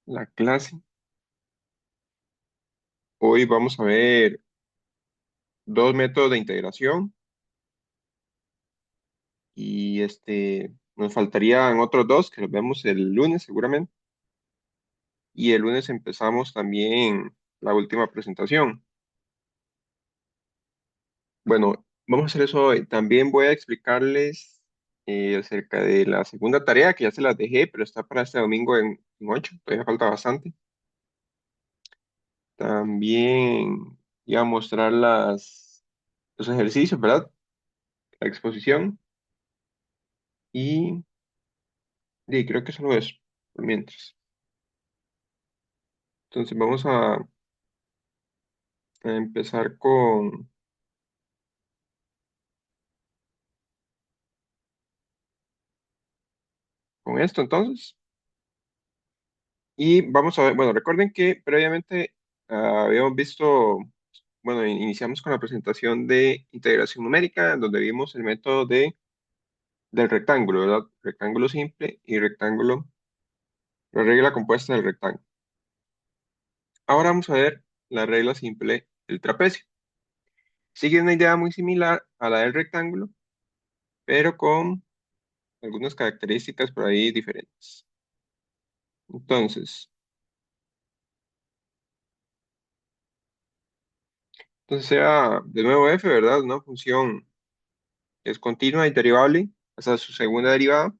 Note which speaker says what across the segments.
Speaker 1: La clase. Hoy vamos a ver dos métodos de integración y nos faltarían otros dos que los vemos el lunes seguramente. Y el lunes empezamos también la última presentación. Bueno, vamos a hacer eso hoy. También voy a explicarles acerca de la segunda tarea que ya se las dejé, pero está para este domingo en 8. Todavía falta bastante. También iba a mostrar los ejercicios, ¿verdad? La exposición. Y creo que solo eso, por mientras. Entonces vamos a empezar con esto entonces. Y vamos a ver, bueno, recuerden que previamente habíamos visto, bueno, iniciamos con la presentación de integración numérica, donde vimos el método del rectángulo, ¿verdad? Rectángulo simple y rectángulo, la regla compuesta del rectángulo. Ahora vamos a ver la regla simple del trapecio. Sigue una idea muy similar a la del rectángulo, pero con algunas características por ahí diferentes. Entonces, entonces sea de nuevo f, ¿verdad? Una función que es continua y derivable hasta su segunda derivada.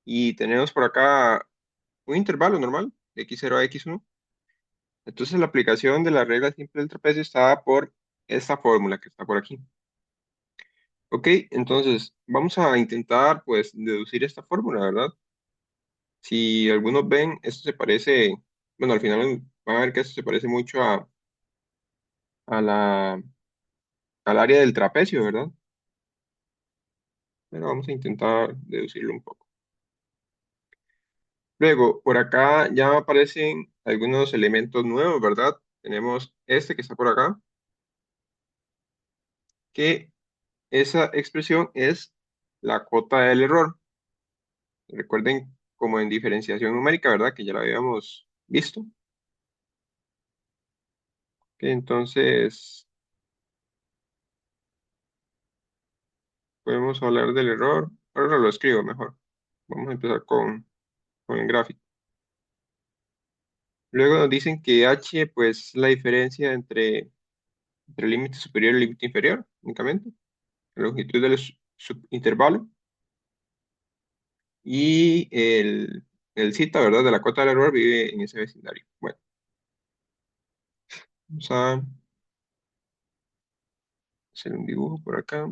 Speaker 1: Y tenemos por acá un intervalo normal de x0 a x1. Entonces la aplicación de la regla simple del trapecio está por esta fórmula que está por aquí. Ok, entonces vamos a intentar pues deducir esta fórmula, ¿verdad? Si algunos ven, esto se parece, bueno, al final van a ver que esto se parece mucho a al área del trapecio, ¿verdad? Pero vamos a intentar deducirlo un poco. Luego, por acá ya aparecen algunos elementos nuevos, ¿verdad? Tenemos este que está por acá, que esa expresión es la cuota del error. Recuerden, como en diferenciación numérica, ¿verdad? Que ya la habíamos visto. Que entonces, podemos hablar del error. Ahora lo escribo mejor. Vamos a empezar con el gráfico. Luego nos dicen que h, pues, es la diferencia entre el límite superior y el límite inferior, únicamente. La longitud del subintervalo. Y el cita, ¿verdad? De la cota del error vive en ese vecindario. Bueno, vamos a hacer un dibujo por acá.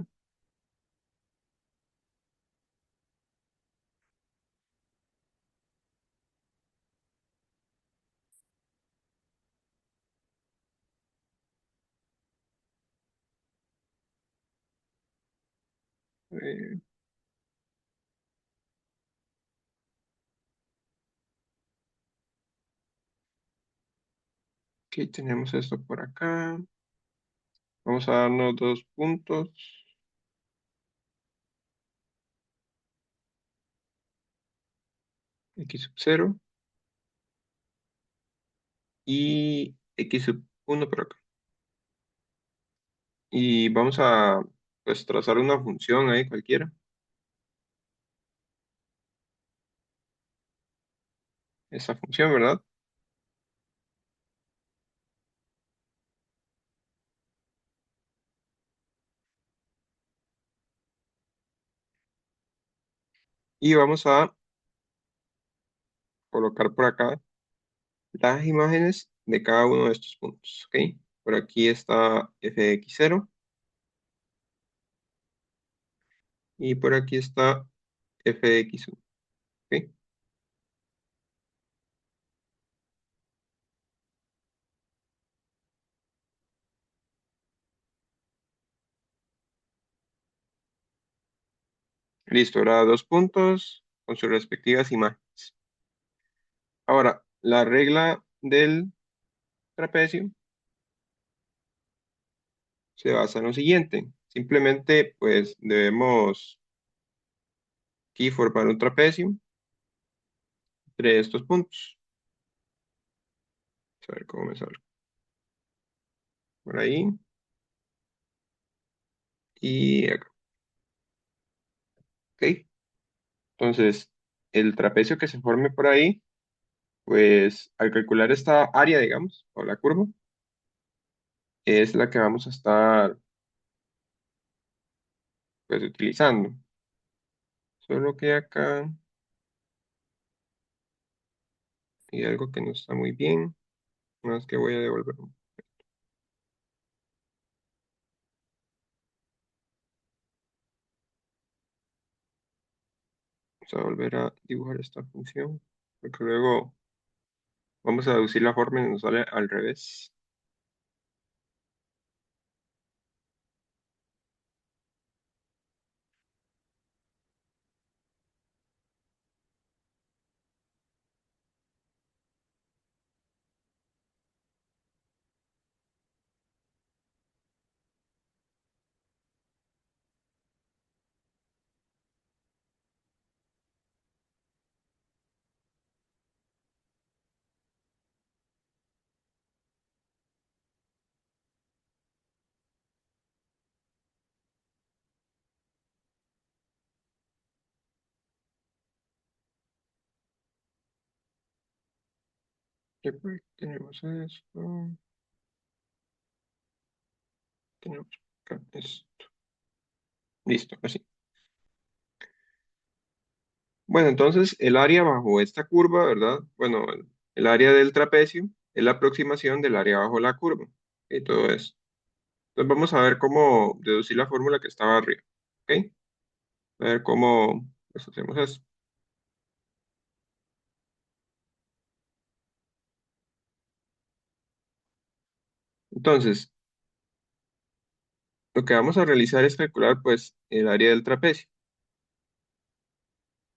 Speaker 1: Eh, ok, tenemos esto por acá. Vamos a darnos dos puntos. X sub 0 y X sub 1 por acá. Y vamos a pues, trazar una función ahí cualquiera. Esa función, ¿verdad? Y vamos a colocar por acá las imágenes de cada uno de estos puntos. ¿Ok? Por aquí está f de x0 y por aquí está f de x1. ¿Ok? Listo, ahora dos puntos con sus respectivas imágenes. Ahora, la regla del trapecio se basa en lo siguiente. Simplemente, pues, debemos aquí formar un trapecio entre estos puntos. A ver cómo me sale. Por ahí y acá. ¿Ok? Entonces, el trapecio que se forme por ahí, pues al calcular esta área, digamos, o la curva, es la que vamos a estar pues utilizando. Solo que acá hay algo que no está muy bien, más que voy a devolver. Vamos a volver a dibujar esta función, porque luego vamos a deducir la forma y nos sale al revés. Y por aquí tenemos esto, tenemos acá esto. Listo, así. Bueno, entonces el área bajo esta curva, ¿verdad? Bueno, el área del trapecio es la aproximación del área bajo la curva y todo eso. Entonces vamos a ver cómo deducir la fórmula que estaba arriba, ¿ok? A ver cómo pues, hacemos eso. Entonces, lo que vamos a realizar es calcular pues el área del trapecio.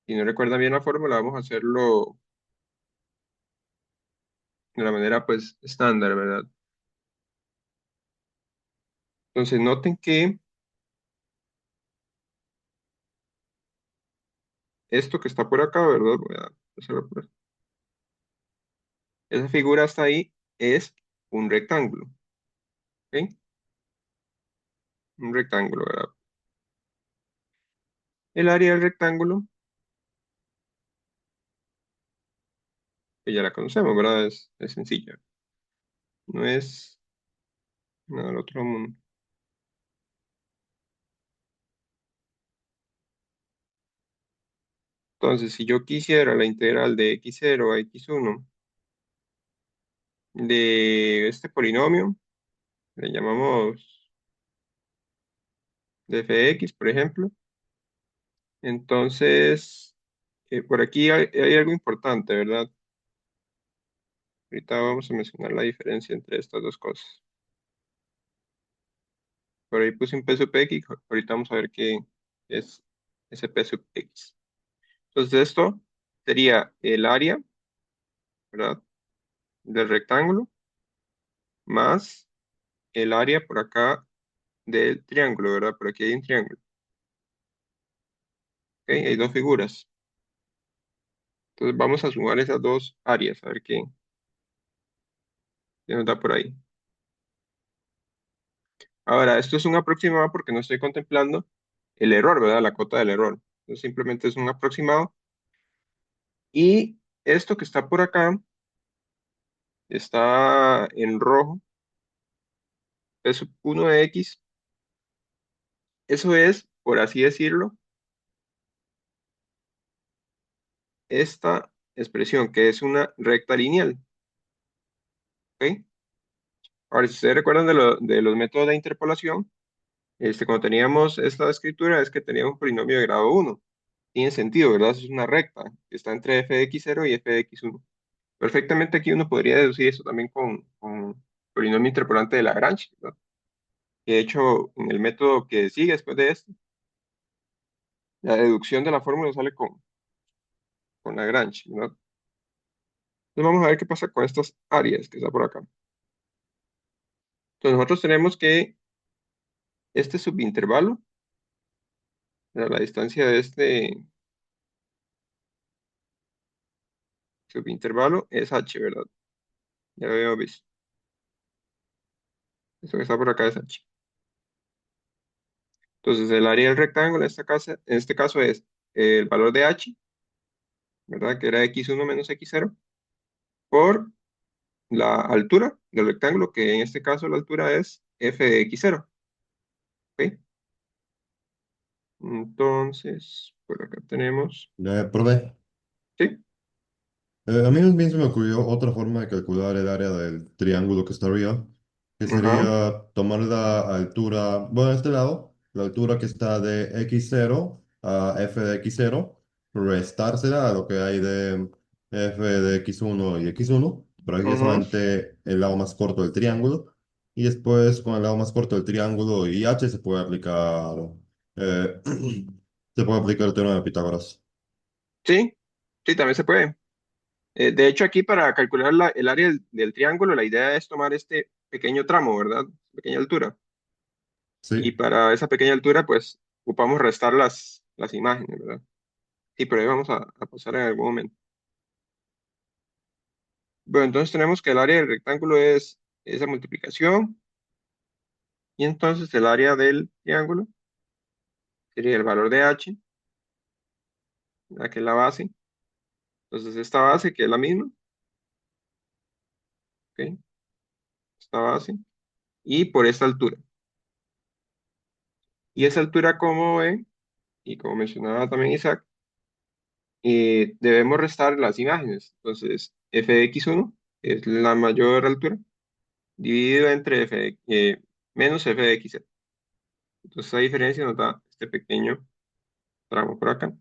Speaker 1: Si no recuerdan bien la fórmula, vamos a hacerlo de la manera pues estándar, ¿verdad? Entonces noten que esto que está por acá, ¿verdad? Voy a hacerlo por acá. Esa figura hasta ahí es un rectángulo, ¿ok? Un rectángulo, ¿verdad? El área del rectángulo, que ya la conocemos, ¿verdad? Es sencilla. No es nada del otro mundo. Entonces, si yo quisiera la integral de x0 a x1 de este polinomio, le llamamos de f de x, por ejemplo, entonces, por aquí hay algo importante, ¿verdad? Ahorita vamos a mencionar la diferencia entre estas dos cosas. Por ahí puse un p sub x, ahorita vamos a ver qué es ese p sub x. Entonces esto sería el área, ¿verdad? Del rectángulo más el área por acá del triángulo, ¿verdad? Por aquí hay un triángulo, ¿ok? Hay dos figuras. Entonces vamos a sumar esas dos áreas, a ver qué nos da por ahí. Ahora, esto es un aproximado porque no estoy contemplando el error, ¿verdad? La cota del error. Entonces simplemente es un aproximado. Y esto que está por acá está en rojo, es 1 de x. Eso es, por así decirlo, esta expresión que es una recta lineal, ¿ok? Ahora, si ustedes recuerdan de los métodos de interpolación, cuando teníamos esta escritura es que teníamos un polinomio de grado uno. Tiene sentido, ¿verdad? Es una recta que está entre f de x0 y f de x1. Perfectamente aquí uno podría deducir eso también con polinomio interpolante de Lagrange, ¿verdad? De hecho, en el método que sigue después de esto, la deducción de la fórmula sale con Lagrange, ¿verdad? Entonces vamos a ver qué pasa con estas áreas que está por acá. Entonces nosotros tenemos que este subintervalo, la distancia de este subintervalo es h, ¿verdad? Ya lo habíamos visto. Esto que está por acá es H. Entonces, el área del rectángulo en este caso es el valor de H, ¿verdad? Que era x1 menos x0, por la altura del rectángulo, que en este caso la altura es f de x0. ¿Ok? Entonces, por acá tenemos.
Speaker 2: Probé.
Speaker 1: Sí,
Speaker 2: A mí también se me ocurrió otra forma de calcular el área del triángulo que está arriba, que
Speaker 1: ajá,
Speaker 2: sería tomar la altura, bueno, de este lado, la altura que está de x0 a f de x0, restársela a lo que hay de f de x1 y x1, pero aquí es
Speaker 1: ajá.
Speaker 2: solamente el lado más corto del triángulo, y después con el lado más corto del triángulo y h eh, se puede aplicar el teorema de Pitágoras.
Speaker 1: Sí, sí, también se puede. De hecho, aquí para calcular el área del triángulo, la idea es tomar este pequeño tramo, ¿verdad? Pequeña altura. Y
Speaker 2: Sí,
Speaker 1: para esa pequeña altura, pues, ocupamos restar las imágenes, ¿verdad? Sí, pero ahí vamos a pasar en algún momento. Bueno, entonces tenemos que el área del rectángulo es esa multiplicación, y entonces el área del triángulo sería el valor de h, la que es la base. Entonces esta base, que es la misma, ¿ok? Esta base, y por esta altura. Y esa altura, como ven, y como mencionaba también Isaac, debemos restar las imágenes. Entonces, f de x1 es la mayor altura, dividido entre menos f de x. Entonces, esa diferencia nos da este pequeño tramo por acá.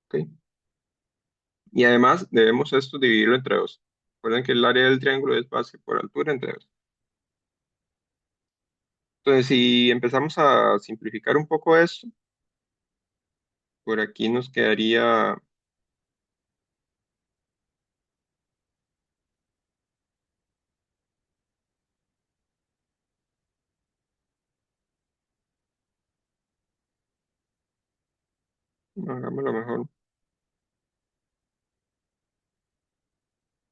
Speaker 1: ¿Ok? Y además, debemos esto dividirlo entre dos. Recuerden que el área del triángulo es base por altura entre dos. Entonces, si empezamos a simplificar un poco esto, por aquí nos quedaría, hagámoslo mejor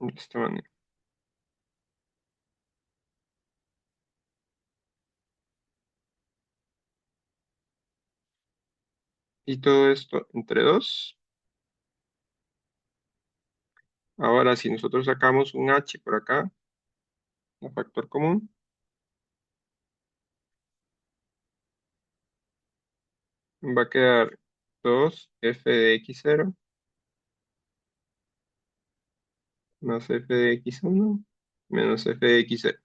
Speaker 1: de esta manera. Y todo esto entre dos. Ahora, si nosotros sacamos un h por acá, un factor común, va a quedar 2f de x0 más f de x1 menos f de x0.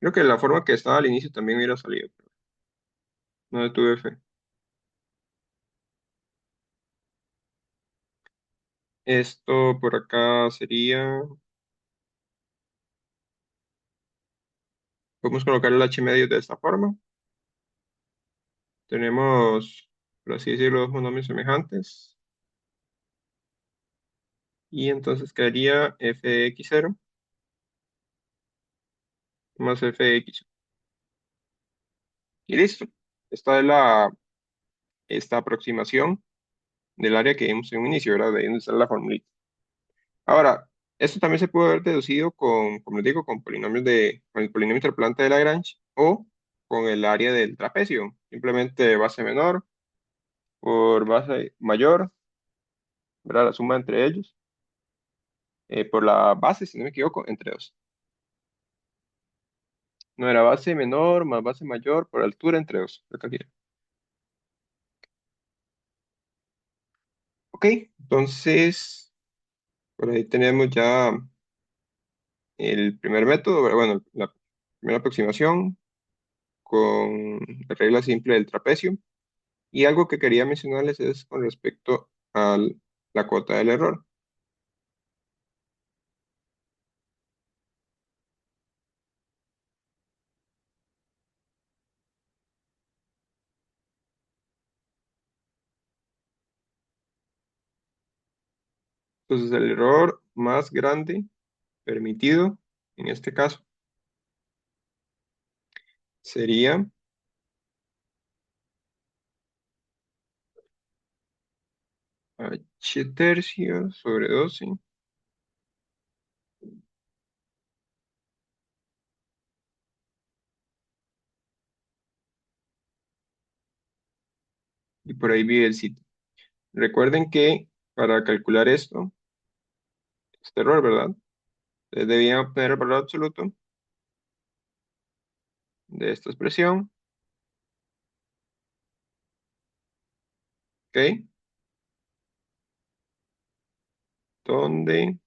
Speaker 1: Creo que la forma que estaba al inicio también hubiera salido, pero no detuve f. Esto por acá sería, podemos colocar el h medio de esta forma. Tenemos, por así decirlo, dos monomios semejantes. Y entonces quedaría f de x0 más f de x1. Y listo. Esta es esta aproximación del área que vimos en un inicio, ¿verdad? De ahí donde está la formulita. Ahora, esto también se puede haber deducido con, como les digo, con el polinomio interpolante de Lagrange o con el área del trapecio. Simplemente base menor por base mayor, ¿verdad? La suma entre ellos, por la base, si no me equivoco, entre dos. No era base menor más base mayor por altura entre dos. Creo que así era. Ok, entonces, por ahí tenemos ya el primer método, bueno, la primera aproximación con la regla simple del trapecio. Y algo que quería mencionarles es con respecto a la cuota del error. Entonces, el error más grande permitido, en este caso, sería h tercios sobre 12. Y por ahí vive el sitio. Recuerden que para calcular esto, este error, ¿verdad? Ustedes debían obtener el valor absoluto de esta expresión, ¿ok? Donde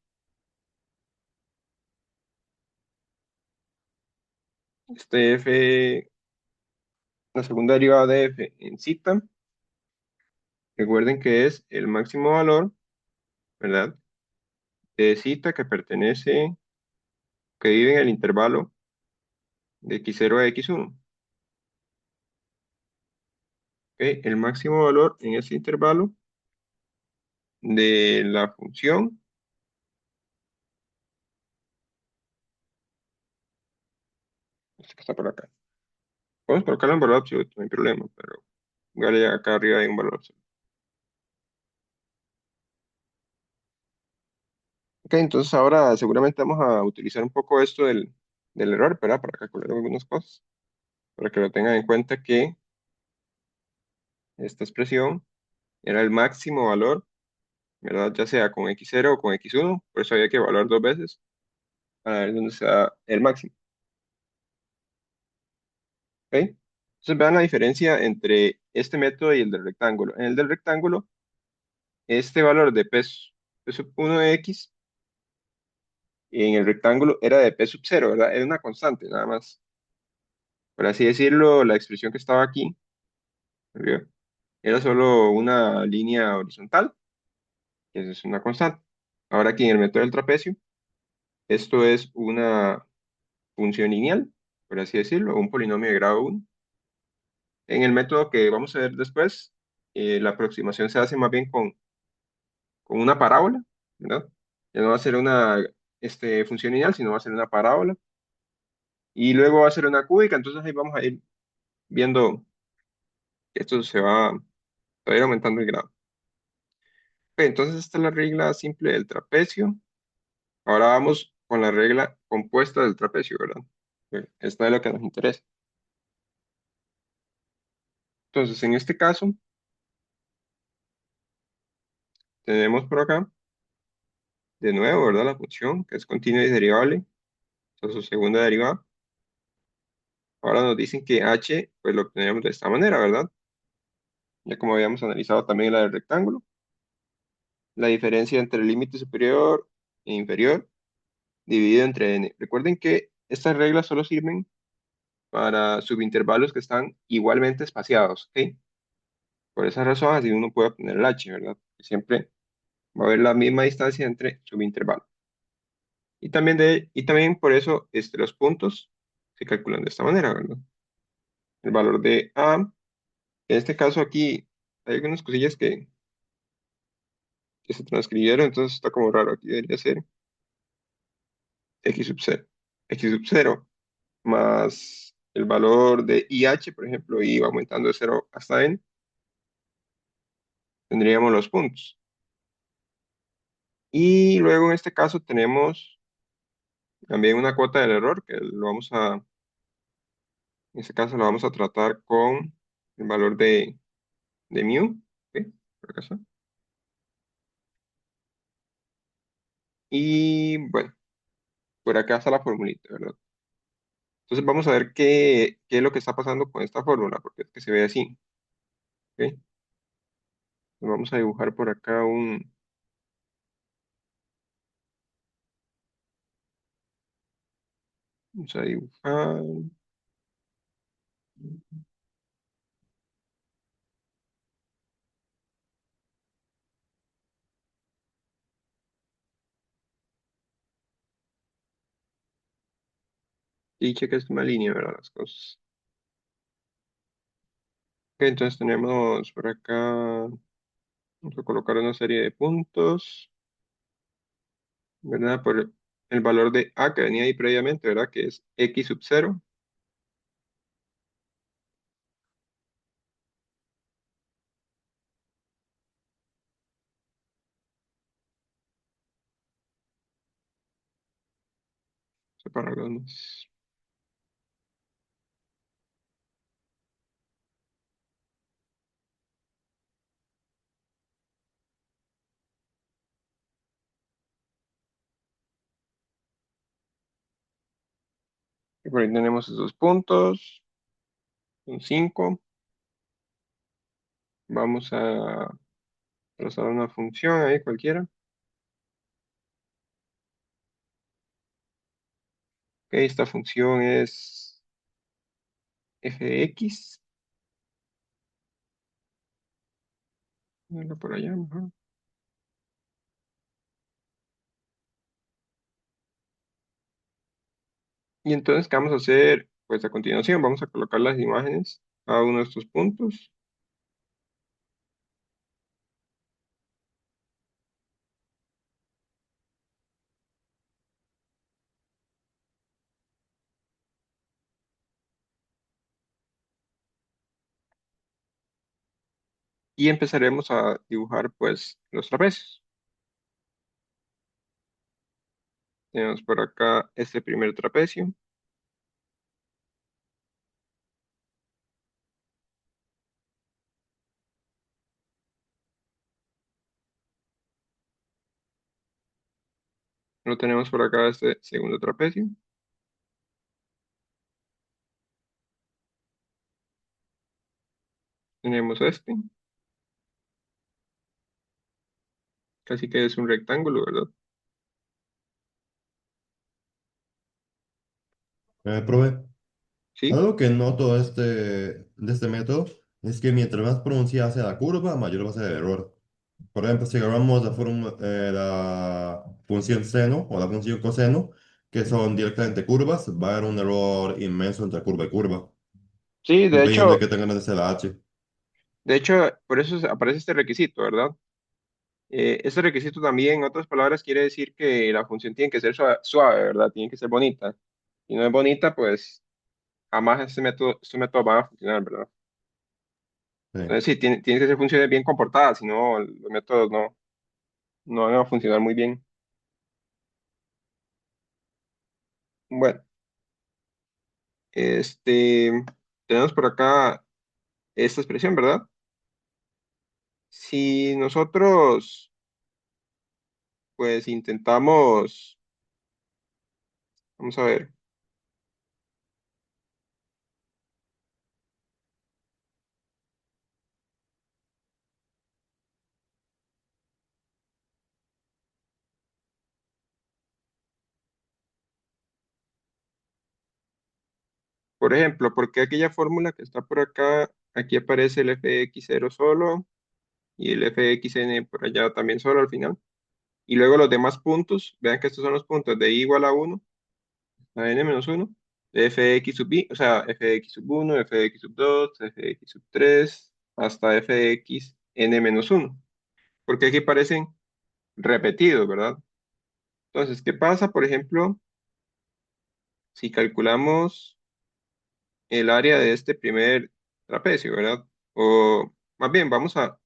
Speaker 1: este f, la segunda derivada de f en cita, recuerden que es el máximo valor, ¿verdad? De cita que pertenece, que vive en el intervalo de x0 a x1, ¿ok? El máximo valor en ese intervalo de la función, esta que está por acá. Podemos colocarlo en valor absoluto, no hay problema, pero vale, acá arriba hay un valor absoluto. Ok, entonces ahora seguramente vamos a utilizar un poco esto del error, ¿verdad? Para calcular algunas cosas, para que lo tengan en cuenta que esta expresión era el máximo valor, ¿verdad? Ya sea con x0 o con x1, por eso había que evaluar dos veces para ver dónde se da el máximo, ¿ok? Entonces vean la diferencia entre este método y el del rectángulo. En el del rectángulo, este valor de P sub 1 de x, en el rectángulo era de P sub 0, ¿verdad? Era una constante, nada más. Por así decirlo, la expresión que estaba aquí, ¿verdad? Era solo una línea horizontal, que es una constante. Ahora aquí en el método del trapecio, esto es una función lineal, por así decirlo, un polinomio de grado 1. En el método que vamos a ver después, la aproximación se hace más bien con una parábola, ¿verdad? Ya no va a ser una función lineal, sino va a ser una parábola. Y luego va a ser una cúbica, entonces ahí vamos a ir viendo que esto se va a ir aumentando el grado. Ok, entonces esta es la regla simple del trapecio. Ahora vamos con la regla compuesta del trapecio, ¿verdad? Esta es lo que nos interesa. Entonces, en este caso, tenemos por acá, de nuevo, ¿verdad? La función que es continua y derivable, o su segunda derivada. Ahora nos dicen que h, pues lo obtenemos de esta manera, ¿verdad? Ya como habíamos analizado también la del rectángulo. La diferencia entre el límite superior e inferior dividido entre n. Recuerden que estas reglas solo sirven para subintervalos que están igualmente espaciados, ¿ok? Por esa razón, así uno puede obtener el h, ¿verdad? Siempre va a haber la misma distancia entre subintervalos. Y también por eso los puntos se calculan de esta manera, ¿verdad? El valor de A, en este caso aquí hay algunas cosillas que se transcribieron, entonces está como raro. Aquí debería ser x sub 0. X sub 0 más el valor de IH, por ejemplo, y va aumentando de 0 hasta n, tendríamos los puntos. Y luego en este caso tenemos también una cuota del error, que en este caso lo vamos a tratar con el valor de mu, ¿ok? Por acá está. Y bueno, por acá está la formulita, ¿verdad? Entonces vamos a ver qué es lo que está pasando con esta fórmula, porque es que se ve así, ¿ok? Vamos a dibujar por acá vamos a dibujar, y cheque es una línea, ¿verdad? Las cosas. Ok, entonces tenemos por acá, vamos a colocar una serie de puntos, ¿verdad? Por el valor de A que venía ahí previamente, ¿verdad? Que es x sub 0. separarlos más. Y por ahí tenemos esos puntos, son 5. Vamos a trazar una función ahí cualquiera. Ok, esta función es f de x. Ponerla por allá mejor. Y entonces, ¿qué vamos a hacer? Pues a continuación vamos a colocar las imágenes a uno de estos puntos y empezaremos a dibujar pues los trapecios. Tenemos por acá este primer trapecio, lo tenemos por acá este segundo trapecio, tenemos este, casi que es un rectángulo, ¿verdad?
Speaker 2: Profe,
Speaker 1: Sí,
Speaker 2: algo que noto de este método es que mientras más pronunciada sea la curva, mayor va a ser el error. Por ejemplo, si agarramos la función seno o la función coseno, que son directamente curvas, va a haber un error inmenso entre curva y curva,
Speaker 1: sí,
Speaker 2: dependiendo de qué tengan de ser la h.
Speaker 1: de hecho, por eso aparece este requisito, ¿verdad? Este requisito también, en otras palabras, quiere decir que la función tiene que ser suave, ¿verdad? Tiene que ser bonita. Si no es bonita, pues jamás este método va a funcionar, ¿verdad?
Speaker 2: Sí.
Speaker 1: Entonces, sí, tiene que ser funciones bien comportadas, si no, los métodos no van a funcionar muy bien. Bueno, este, tenemos por acá esta expresión, ¿verdad? Si nosotros, pues, intentamos, vamos a ver, por ejemplo, porque aquella fórmula que está por acá, aquí aparece el fx0 solo y el fxn por allá también solo al final. Y luego los demás puntos, vean que estos son los puntos de i igual a 1 a n-1, de fx sub i, o sea, fx sub 1, fx sub 2, fx sub 3, hasta fx n-1, porque aquí parecen repetidos, ¿verdad? Entonces, ¿qué pasa, por ejemplo, si calculamos el área de este primer trapecio, ¿verdad? O más bien, a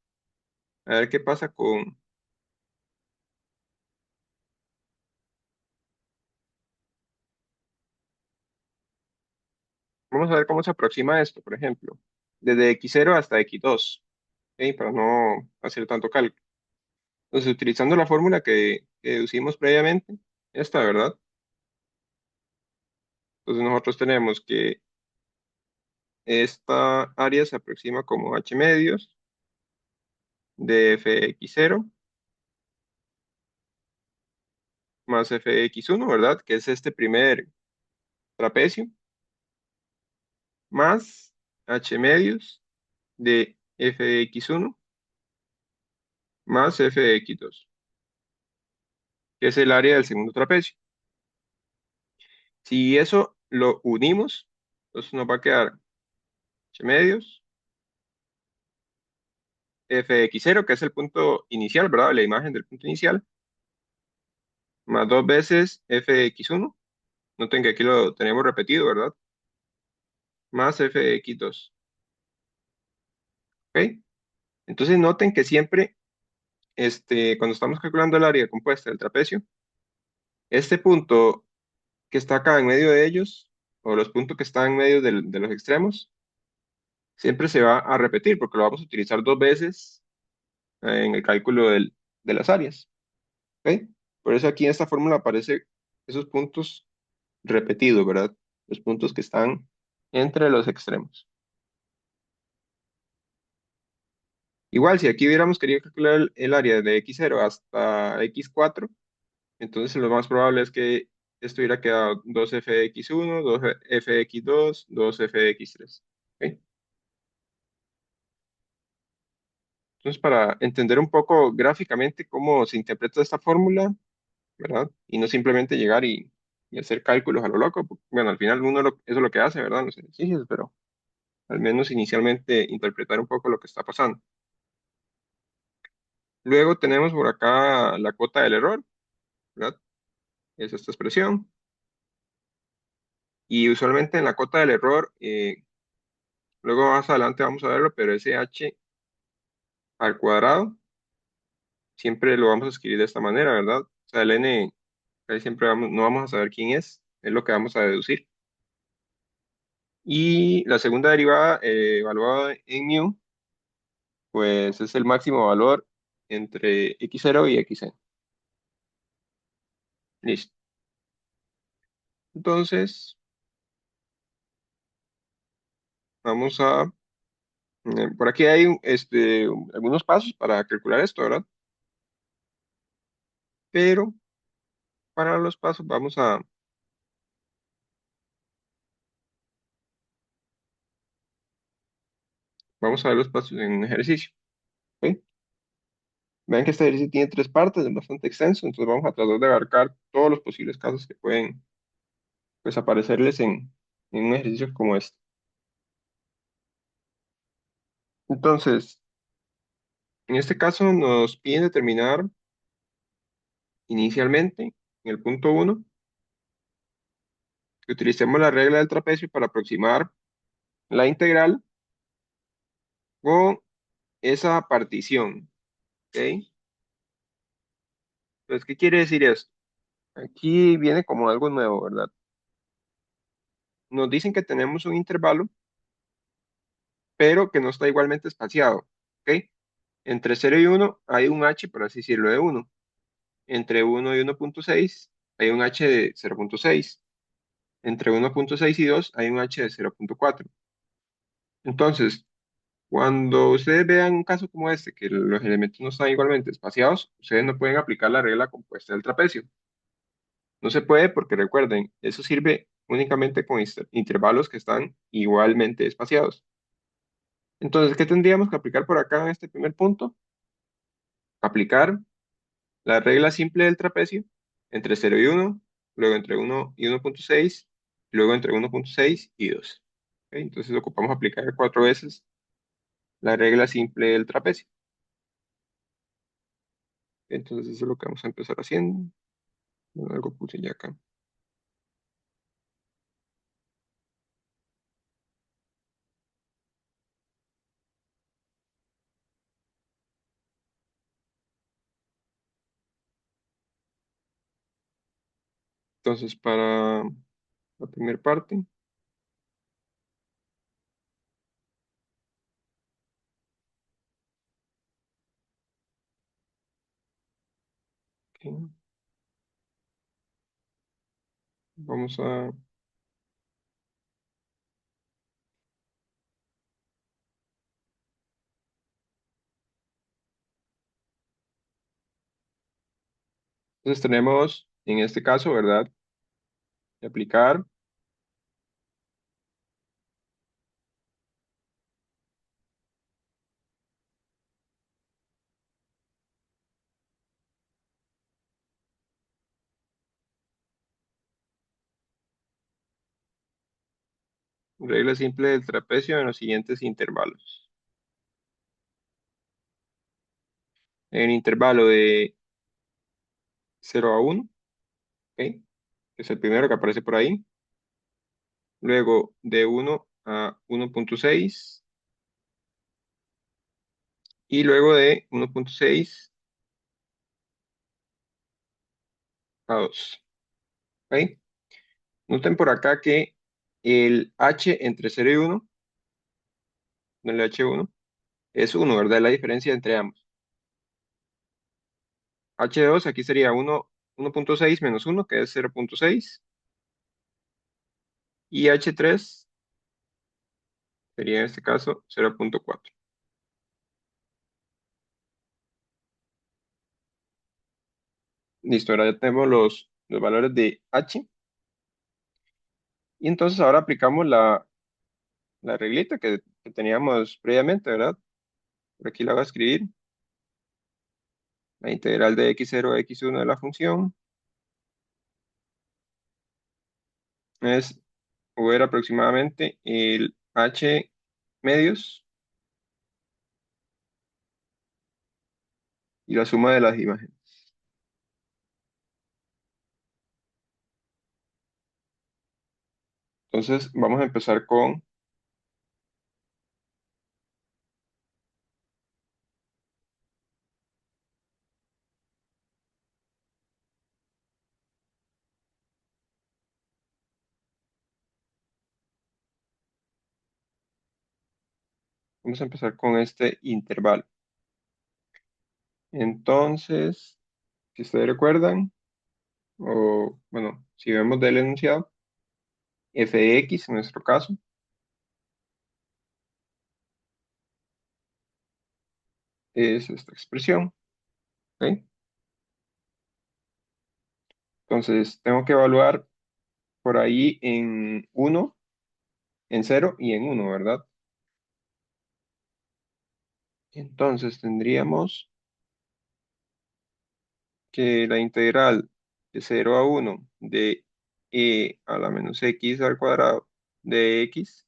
Speaker 1: ver qué pasa vamos a ver cómo se aproxima esto, por ejemplo, desde x0 hasta x2, ¿ok? Para no hacer tanto cálculo. Entonces, utilizando la fórmula que deducimos previamente, esta, ¿verdad? Entonces, nosotros tenemos que esta área se aproxima como h medios de fx0 más fx1, ¿verdad? Que es este primer trapecio, más h medios de fx1 más fx2, que es el área del segundo trapecio. Si eso lo unimos, entonces nos va a quedar h medios fx0, que es el punto inicial, ¿verdad? La imagen del punto inicial, más dos veces fx1. Noten que aquí lo tenemos repetido, ¿verdad? Más fx2. ¿Ok? Entonces noten que siempre, cuando estamos calculando el área compuesta del trapecio, este punto que está acá en medio de ellos, o los puntos que están en medio de los extremos, siempre se va a repetir porque lo vamos a utilizar dos veces en el cálculo de las áreas. ¿Ok? Por eso aquí en esta fórmula aparece esos puntos repetidos, ¿verdad? Los puntos que están entre los extremos. Igual, si aquí hubiéramos querido calcular el área de x0 hasta x4, entonces lo más probable es que esto hubiera quedado 2f de x1, 2f de x2, 2f de x3. ¿Ok? Entonces, para entender un poco gráficamente cómo se interpreta esta fórmula, ¿verdad? Y no simplemente llegar y hacer cálculos a lo loco, porque, bueno, al final eso es lo que hace, ¿verdad? En los ejercicios, pero al menos inicialmente interpretar un poco lo que está pasando. Luego tenemos por acá la cuota del error, ¿verdad? Es esta expresión. Y usualmente en la cuota del error, luego más adelante vamos a verlo, pero ese h al cuadrado siempre lo vamos a escribir de esta manera, ¿verdad? O sea, el n, ahí siempre no vamos a saber quién es lo que vamos a deducir. Y la segunda derivada, evaluada en mu, pues es el máximo valor entre x0 y xn. Listo. Entonces, vamos a... por aquí hay algunos pasos para calcular esto, ¿verdad? Pero para los pasos vamos a ver los pasos en un ejercicio. ¿Ok? Vean que este ejercicio tiene tres partes, es bastante extenso, entonces vamos a tratar de abarcar todos los posibles casos que pueden pues, aparecerles en un ejercicio como este. Entonces, en este caso nos piden determinar inicialmente, en el punto uno, que utilicemos la regla del trapecio para aproximar la integral con esa partición. ¿Ok? Entonces, ¿qué quiere decir esto? Aquí viene como algo nuevo, ¿verdad? Nos dicen que tenemos un intervalo, pero que no está igualmente espaciado. ¿Ok? Entre 0 y 1 hay un h, por así decirlo, de 1. Entre 1 y 1,6 hay un h de 0,6. Entre 1,6 y 2 hay un h de 0,4. Entonces, cuando ustedes vean un caso como este, que los elementos no están igualmente espaciados, ustedes no pueden aplicar la regla compuesta del trapecio. No se puede porque recuerden, eso sirve únicamente con intervalos que están igualmente espaciados. Entonces, ¿qué tendríamos que aplicar por acá en este primer punto? Aplicar la regla simple del trapecio entre 0 y 1, luego entre 1 y 1,6, luego entre 1,6 y 2. ¿Ok? Entonces ocupamos aplicar cuatro veces la regla simple del trapecio. Entonces eso es lo que vamos a empezar haciendo. Bueno, algo puse ya acá. Entonces para la primera parte, ok, vamos a... Entonces tenemos en este caso, ¿verdad? De aplicar regla simple del trapecio en los siguientes intervalos. En el intervalo de 0 a 1, ¿ok? Que es el primero que aparece por ahí. Luego de 1 a 1,6 y luego de 1,6 a 2. ¿Ok? Noten por acá que el h entre 0 y 1, el h1, es 1, ¿verdad? La diferencia entre ambos. H2 aquí sería 1.6 menos 1, que es 0.6. Y H3 sería en este caso 0.4. Listo, ahora ya tenemos los valores de H. Y entonces ahora aplicamos la reglita que teníamos previamente, ¿verdad? Por aquí la voy a escribir. La integral de x0 a x1 de la función es ver aproximadamente el H medios y la suma de las imágenes. Entonces vamos a empezar con este intervalo. Entonces, si ustedes recuerdan, o bueno, si vemos del enunciado, f de x en nuestro caso es esta expresión, ¿ok? Entonces tengo que evaluar por ahí en 1, en 0 y en 1, ¿verdad? Entonces tendríamos que la integral de 0 a 1 de a la menos x al cuadrado de x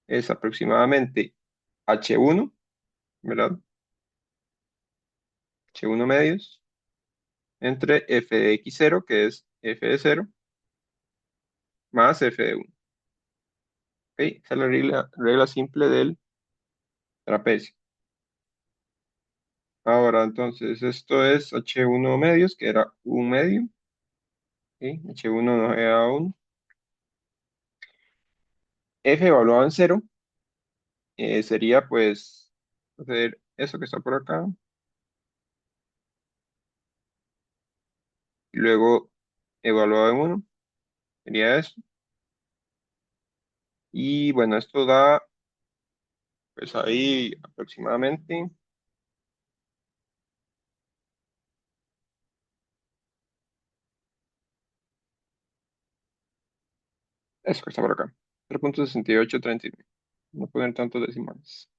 Speaker 1: es aproximadamente h1, ¿verdad? H1 medios entre f de x0, que es f de 0, más f de 1. ¿Ok? Esa es la regla simple del trapecio. Ahora, entonces, esto es h1 medios, que era un medio. ¿Ok? H1 nos da 1. F evaluado en 0 sería, pues, hacer eso que está por acá. Y luego, evaluado en 1 sería eso. Y bueno, esto da, pues ahí aproximadamente, eso que está por acá. 0.6839. No poner tantos decimales.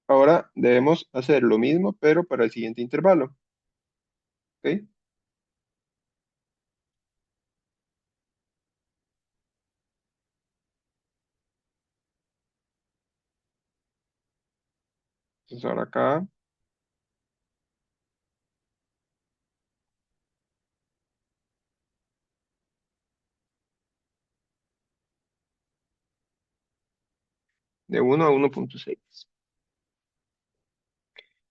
Speaker 1: Ahora debemos hacer lo mismo, pero para el siguiente intervalo. ¿Ok? Entonces ahora acá, de 1 a 1.6.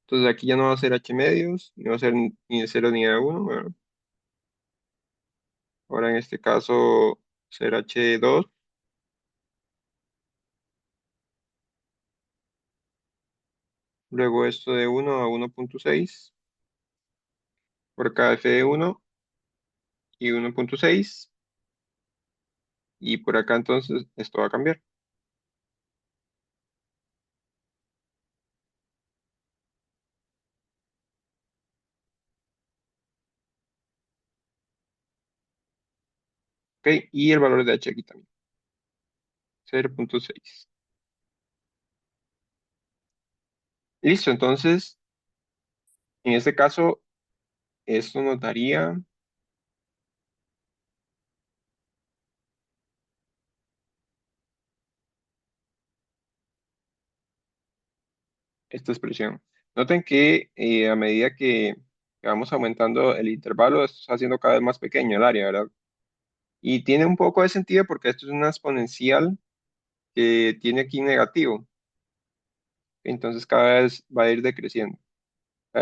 Speaker 1: Entonces aquí ya no va a ser h medios, no va a ser ni de 0 ni de 1. Bueno, ahora en este caso será h2. Luego esto de 1 a 1.6. Por acá f de 1 y 1.6. Y por acá entonces esto va a cambiar. ¿Ok? Y el valor de h aquí también. 0.6. Listo, entonces en este caso esto nos daría esta expresión. Noten que a medida que vamos aumentando el intervalo, esto está haciendo cada vez más pequeño el área, ¿verdad? Y tiene un poco de sentido porque esto es una exponencial que tiene aquí negativo, entonces cada vez va a ir decreciendo.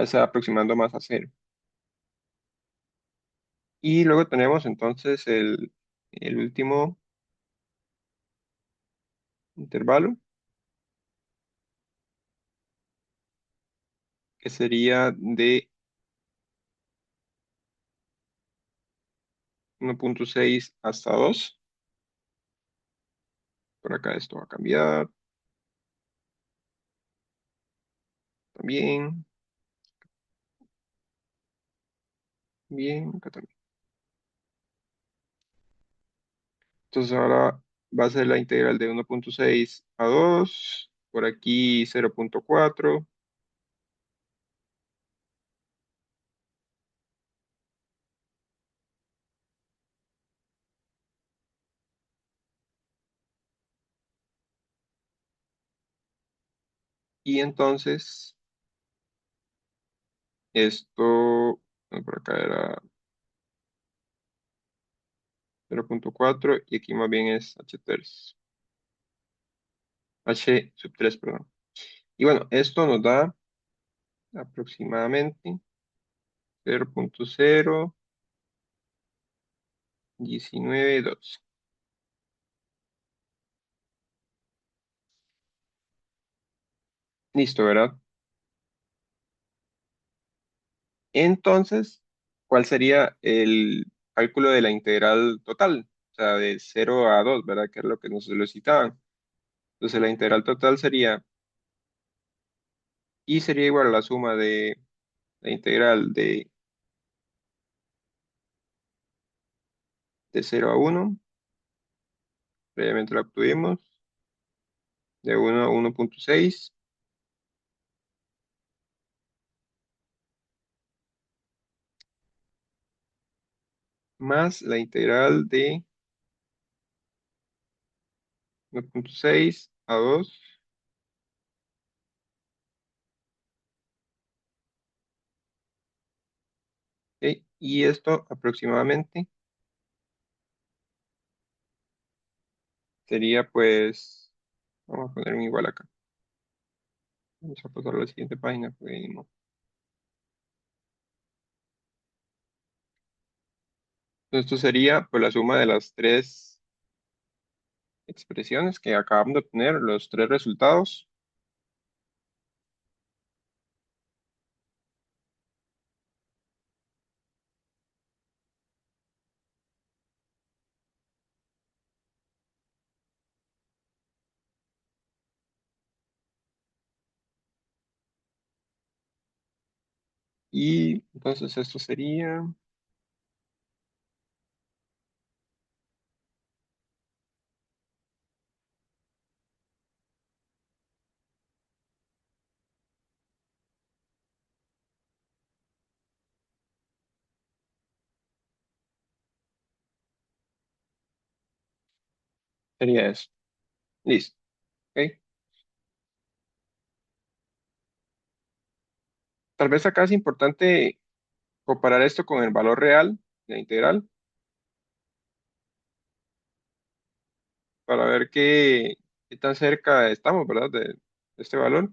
Speaker 1: se va aproximando más a cero. Y luego tenemos entonces el último intervalo, que sería de 1.6 hasta 2. Por acá esto va a cambiar también. Bien, acá también. Entonces ahora va a ser la integral de 1.6 a 2. Por aquí 0.4. Y entonces esto, por acá era 0.4 y aquí más bien es h3. H sub 3, perdón. Y bueno, esto nos da aproximadamente 0.01912. Listo, ¿verdad? Entonces, ¿cuál sería el cálculo de la integral total? O sea, de 0 a 2, ¿verdad? Que es lo que nos solicitaban. Entonces, la integral total sería, y sería igual a la suma de la integral de 0 a 1, previamente la obtuvimos, de 1 a 1.6, más la integral de 1.6 a 2, ¿ok? Y esto aproximadamente sería pues, vamos a poner un igual acá. Vamos a pasar a la siguiente página, pues, no. Esto sería pues la suma de las tres expresiones que acabamos de obtener, los tres resultados, y entonces esto sería eso. Listo, ¿ok? Tal vez acá es importante comparar esto con el valor real de la integral para ver qué tan cerca estamos, ¿verdad? De este valor.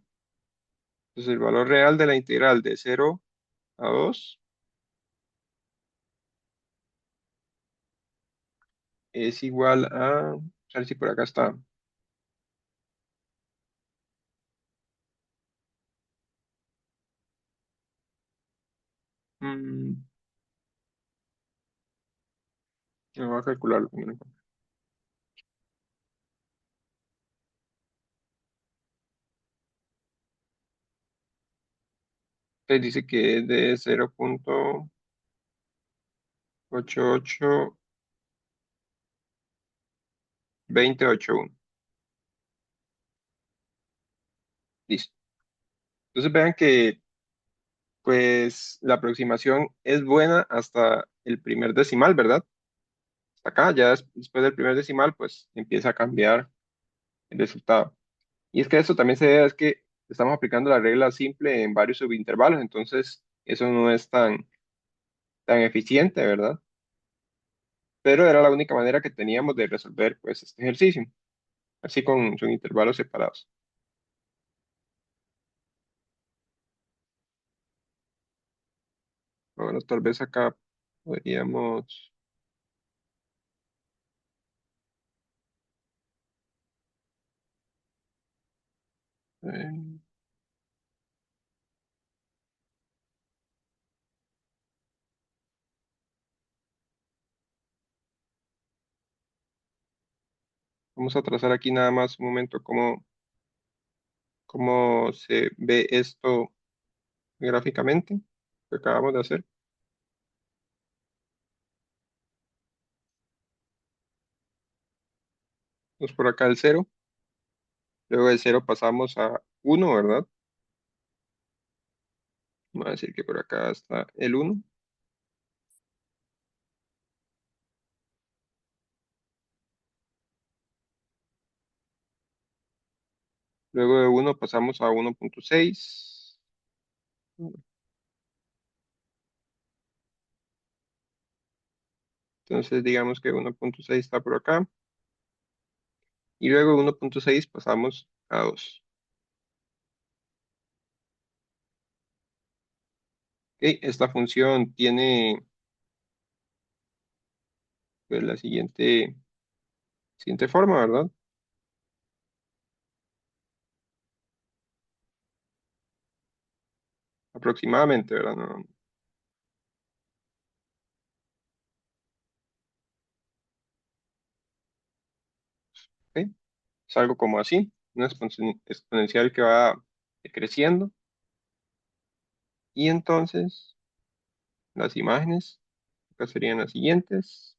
Speaker 1: Entonces el valor real de la integral de 0 a 2 es igual a ver si por acá está. Mm, no voy a calcularlo primero. Entonces dice que es de 0.882081. Listo. Entonces vean que pues la aproximación es buena hasta el primer decimal, ¿verdad? Hasta acá, ya después del primer decimal, pues empieza a cambiar el resultado. Y es que eso también se debe a es que estamos aplicando la regla simple en varios subintervalos, entonces eso no es tan eficiente, ¿verdad? Pero era la única manera que teníamos de resolver pues este ejercicio, así con subintervalos separados. Ahora tal vez acá podríamos... eh, vamos a trazar aquí nada más un momento cómo se ve esto gráficamente, que acabamos de hacer. Pues por acá el cero, luego del cero pasamos a uno, ¿verdad? Vamos a decir que por acá está el uno. Luego de uno pasamos a 1.6. Entonces digamos que 1.6 está por acá. Y luego de 1.6 pasamos a 2. Ok, esta función tiene pues, la siguiente forma, ¿verdad? Aproximadamente, ¿verdad? No, ok. Es algo como así, una exponencial que va creciendo. Y entonces las imágenes acá serían las siguientes.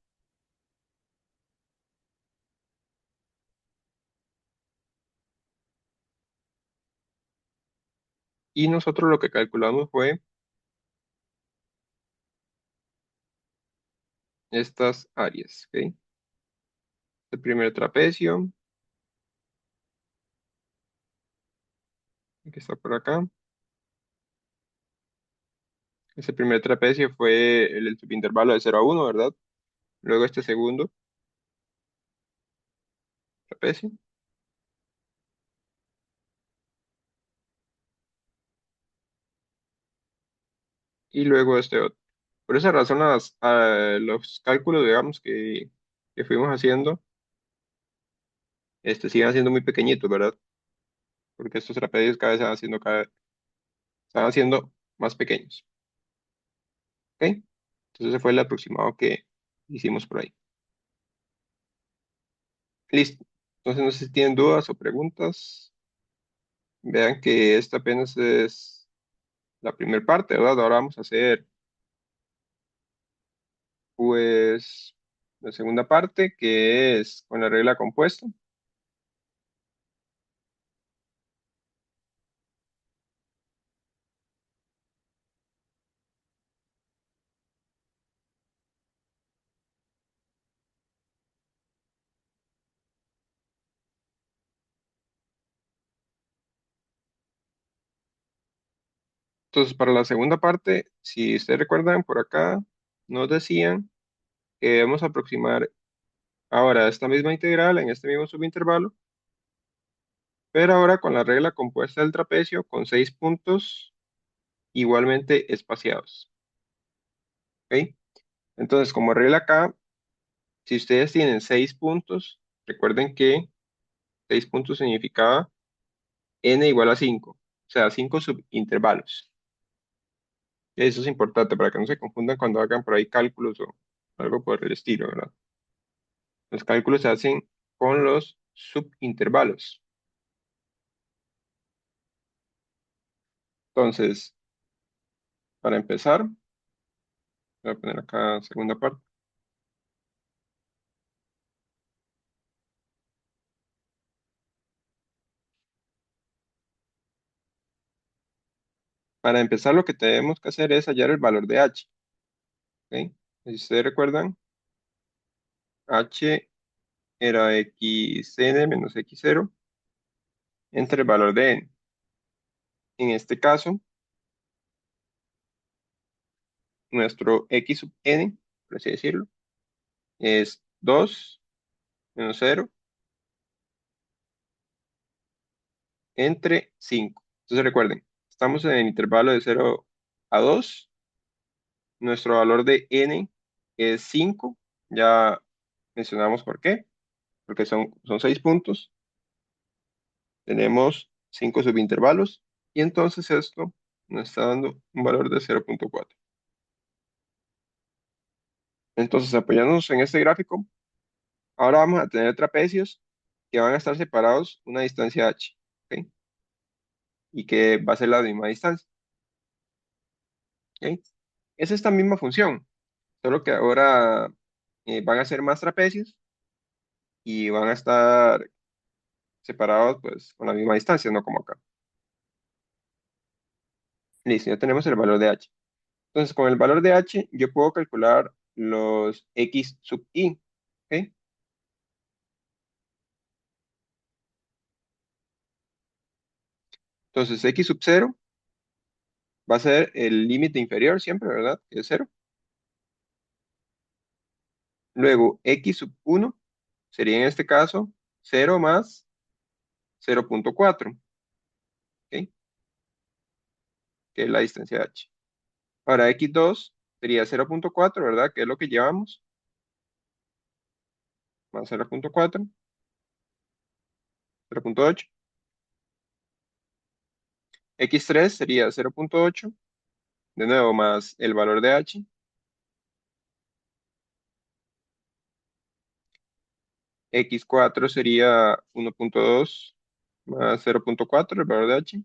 Speaker 1: Y nosotros lo que calculamos fue estas áreas, ¿ok? El primer trapecio, que está por acá. Ese primer trapecio fue el subintervalo de 0 a 1, ¿verdad? Luego este segundo trapecio. Y luego este otro. Por esa razón, los cálculos, digamos, que fuimos haciendo, siguen siendo muy pequeñitos, ¿verdad? Porque estos trapecios cada vez se van haciendo más pequeños, ¿ok? Entonces ese fue el aproximado que hicimos por ahí. Listo. Entonces no sé si tienen dudas o preguntas. Vean que esta apenas es la primera parte, ¿verdad? Ahora vamos a hacer, pues, la segunda parte, que es con la regla compuesta. Entonces, para la segunda parte, si ustedes recuerdan, por acá nos decían que debemos aproximar ahora esta misma integral en este mismo subintervalo, pero ahora con la regla compuesta del trapecio con 6 puntos igualmente espaciados, ¿ok? Entonces, como regla acá, si ustedes tienen 6 puntos, recuerden que 6 puntos significaba n igual a 5, o sea, 5 subintervalos. Eso es importante para que no se confundan cuando hagan por ahí cálculos o algo por el estilo, ¿verdad? Los cálculos se hacen con los subintervalos. Entonces, para empezar, voy a poner acá segunda parte. Para empezar, lo que tenemos que hacer es hallar el valor de h, ¿ok? Si ustedes recuerdan, h era xn menos x0 entre el valor de n. En este caso, nuestro x sub n, por así decirlo, es 2 menos 0 entre 5. Entonces recuerden, estamos en el intervalo de 0 a 2 nuestro valor de n es 5. Ya mencionamos por qué, porque son 6 puntos. Tenemos 5 subintervalos y entonces esto nos está dando un valor de 0,4. Entonces, apoyándonos en este gráfico, ahora vamos a tener trapecios que van a estar separados una distancia h, ¿ok? Y que va a ser la misma distancia, ¿ok? Es esta misma función, solo que ahora van a ser más trapecios y van a estar separados pues con la misma distancia, no como acá. Listo, ya tenemos el valor de h. Entonces, con el valor de h, yo puedo calcular los x sub i, ¿ok? Entonces, x sub 0 va a ser el límite inferior siempre, ¿verdad? Que es 0. Luego, x sub 1 sería en este caso 0 más 0,4, ¿ok? Que es la distancia h. Ahora, x2 sería 0,4, ¿verdad? Que es lo que llevamos, más 0,4, 0,8. X3 sería 0,8, de nuevo, más el valor de h. X4 sería 1,2 más 0,4, el valor de h.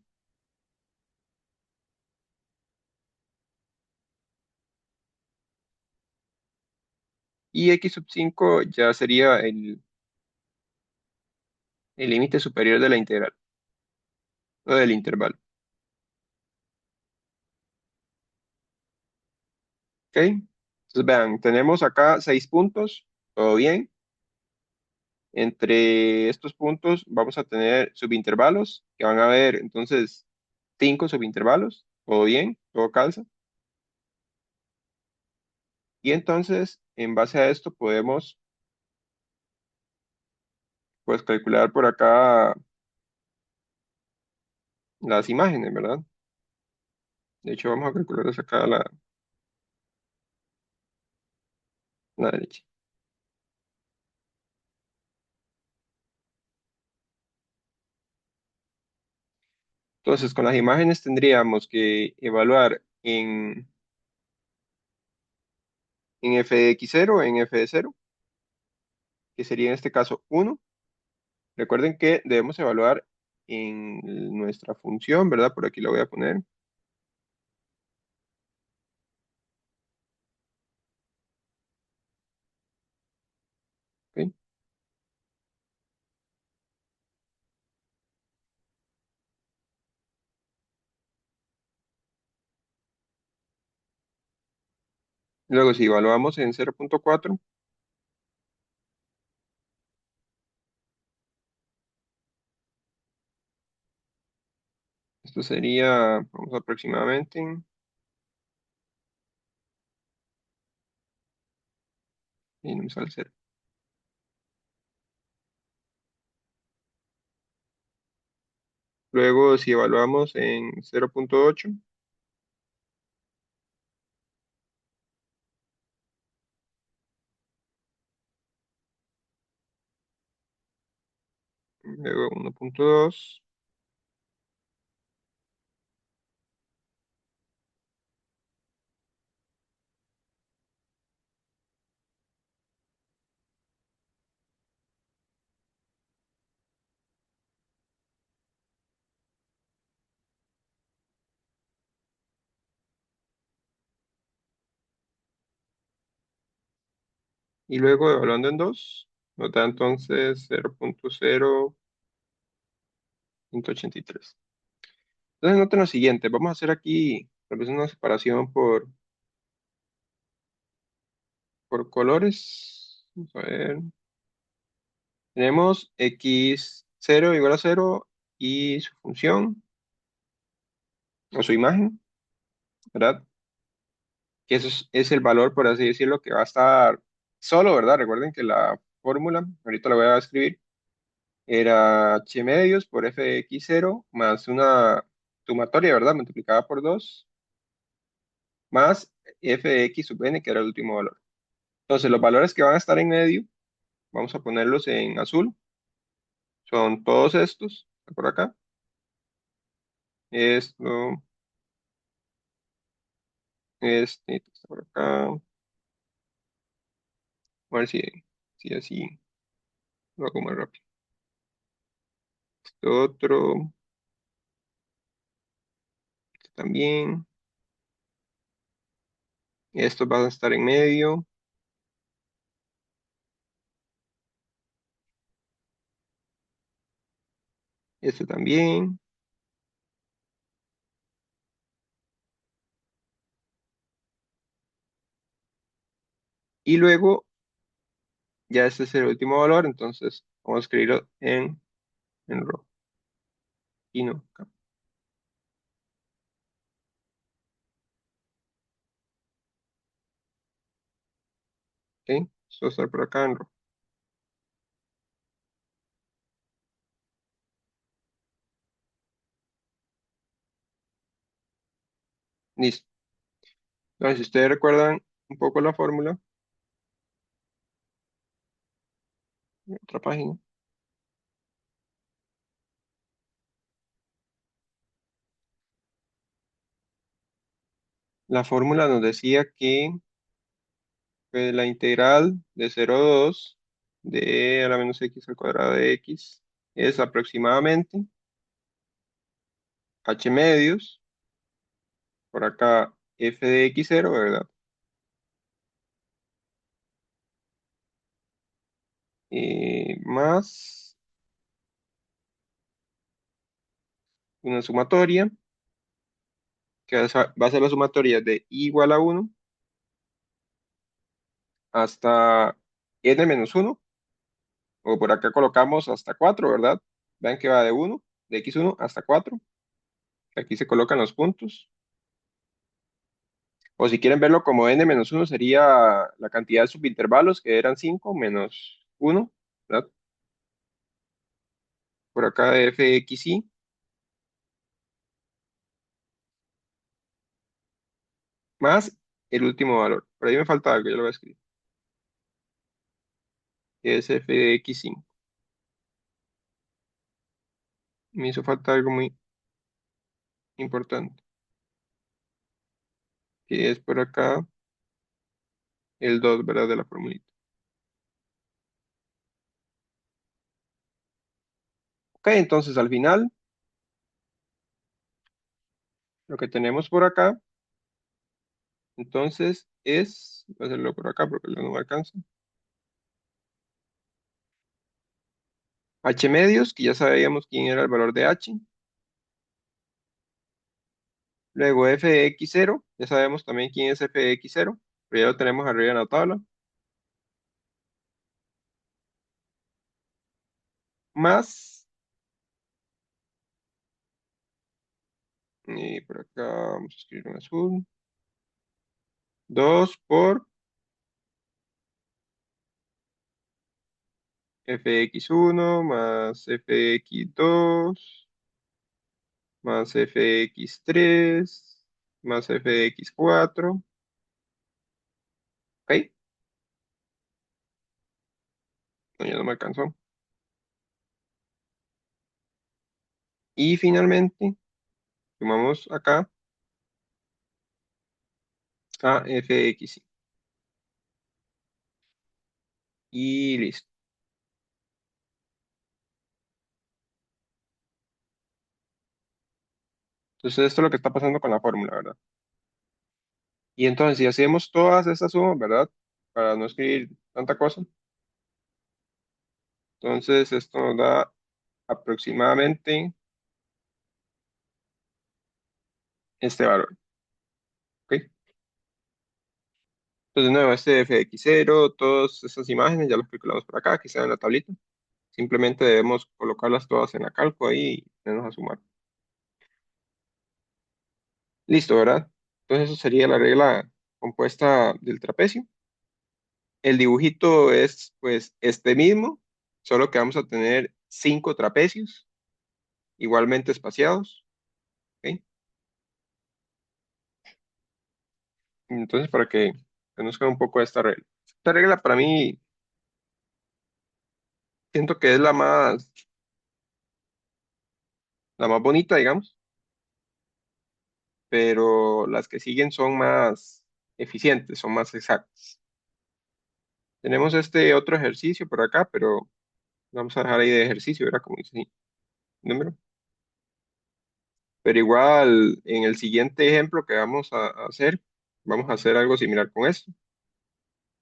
Speaker 1: Y x sub 5 ya sería el límite superior de la integral, o del intervalo. ¿Ok? Entonces vean, tenemos acá 6 puntos, todo bien. Entre estos puntos vamos a tener subintervalos, que van a haber entonces 5 subintervalos, todo bien, todo calza. Y entonces, en base a esto, podemos pues calcular por acá las imágenes, ¿verdad? De hecho, vamos a calcularlas acá a la derecha. Entonces, con las imágenes tendríamos que evaluar en f de x0, en f de 0, que sería en este caso 1. Recuerden que debemos evaluar en nuestra función, ¿verdad? Por aquí lo voy a poner. ¿Ok? Luego, si evaluamos en 0,4, esto sería, vamos aproximadamente, y no me sale 0. Luego, si evaluamos en 0,8, luego 1,2, y luego evaluando en 2, nos da entonces 0,083. Entonces, noten lo siguiente, vamos a hacer aquí tal vez una separación por colores. Vamos a ver. Tenemos x0 igual a 0 y su función o su imagen, ¿verdad? Que eso es el valor, por así decirlo, que va a estar solo, ¿verdad? Recuerden que la fórmula, ahorita la voy a escribir, era h medios por f de x0 más una sumatoria, ¿verdad? Multiplicada por 2 más f de x sub n, que era el último valor. Entonces, los valores que van a estar en medio, vamos a ponerlos en azul, son todos estos, por acá, esto, este, está por acá, a ver si así lo hago más rápido. Este otro, este también, estos van a estar en medio, este también, y luego ya este es el último valor, entonces vamos a escribirlo en rojo, y no, acá, ¿ok? Esto va a estar por acá en rojo. Listo. Entonces, si ustedes recuerdan un poco la fórmula, en otra página, la fórmula nos decía que la integral de 0 a 2 de a la menos x al cuadrado de x es aproximadamente h medios, por acá f de x0, ¿verdad? Más una sumatoria, que va a ser la sumatoria de i igual a 1 hasta n menos 1, o por acá colocamos hasta 4, ¿verdad? Vean que va de 1, de x1 hasta 4. Aquí se colocan los puntos. O si quieren verlo como n menos 1 sería la cantidad de subintervalos, que eran 5 menos 1, ¿verdad? Por acá de fxy, más el último valor. Por ahí me falta algo, ya lo voy a escribir. Que es f de x5. Me hizo falta algo muy importante, que es por acá el 2, ¿verdad? De la formulita. Ok, entonces al final, lo que tenemos por acá, entonces voy a hacerlo por acá porque no me alcanza. H medios, que ya sabíamos quién era el valor de h. Luego f de x0, ya sabemos también quién es f de x0, pero ya lo tenemos arriba en la tabla. Más, y por acá vamos a escribir en azul, 2 por f de x1 más f de x2 más f de x3 más f de x4. ¿Ok? No, ya no me alcanzó. Y finalmente, sumamos acá a f de x y listo. Entonces esto es lo que está pasando con la fórmula, ¿verdad? Y entonces si hacemos todas estas sumas, ¿verdad? Para no escribir tanta cosa, entonces esto nos da aproximadamente este valor. ¿Ok? Entonces, de nuevo, este f de x0, todas estas imágenes ya las calculamos por acá, aquí están en la tablita. Simplemente debemos colocarlas todas en la calco ahí y ponernos a sumar. Listo, ¿verdad? Entonces, eso sería la regla compuesta del trapecio. El dibujito es, pues, este mismo, solo que vamos a tener 5 trapecios, igualmente espaciados. ¿Ok? Entonces, para que conozcan un poco de esta regla. Esta regla para mí siento que es la más bonita, digamos, pero las que siguen son más eficientes, son más exactas. Tenemos este otro ejercicio por acá, pero vamos a dejar ahí de ejercicio, ¿verdad? Como dice ahí, número. Pero igual, en el siguiente ejemplo que vamos a hacer, vamos a hacer algo similar con esto.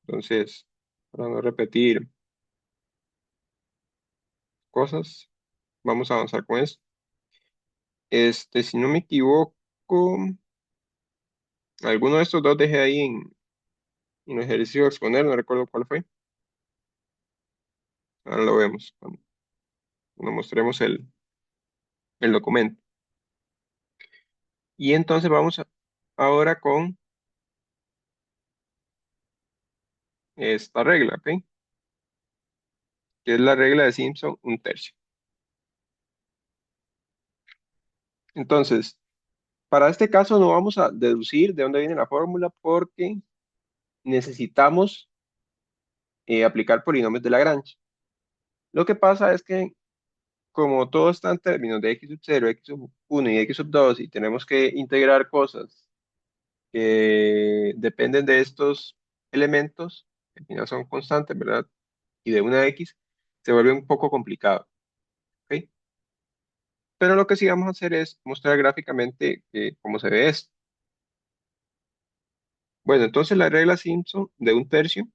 Speaker 1: Entonces, para no repetir cosas, vamos a avanzar con esto. Si no me equivoco, alguno de estos dos dejé ahí en el ejercicio de exponer, no recuerdo cuál fue. Ahora lo vemos cuando mostremos el documento. Y entonces vamos ahora con esta regla, ¿ok? Que es la regla de Simpson un tercio. Entonces, para este caso no vamos a deducir de dónde viene la fórmula porque necesitamos aplicar polinomios de Lagrange. Lo que pasa es que como todo está en términos de x sub 0, x sub 1 y x sub 2 y tenemos que integrar cosas que dependen de estos elementos, que al final son constantes, ¿verdad? Y de una x, se vuelve un poco complicado, ¿ok? Pero lo que sí vamos a hacer es mostrar gráficamente cómo se ve esto. Bueno, entonces la regla Simpson de un tercio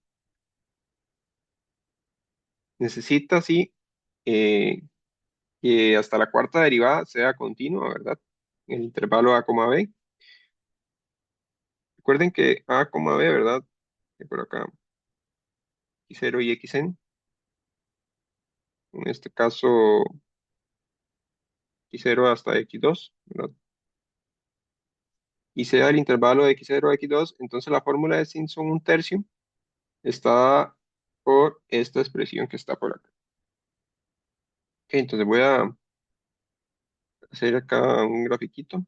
Speaker 1: necesita, sí, eh, que hasta la cuarta derivada sea continua, ¿verdad? En el intervalo a, b. Recuerden que a, b, ¿verdad? Que por acá x0 y xn. En este caso x0 hasta x2, ¿verdad? Y sea el intervalo de x0 a x2, entonces la fórmula de Simpson un tercio está por esta expresión que está por acá. Ok, entonces voy a hacer acá un grafiquito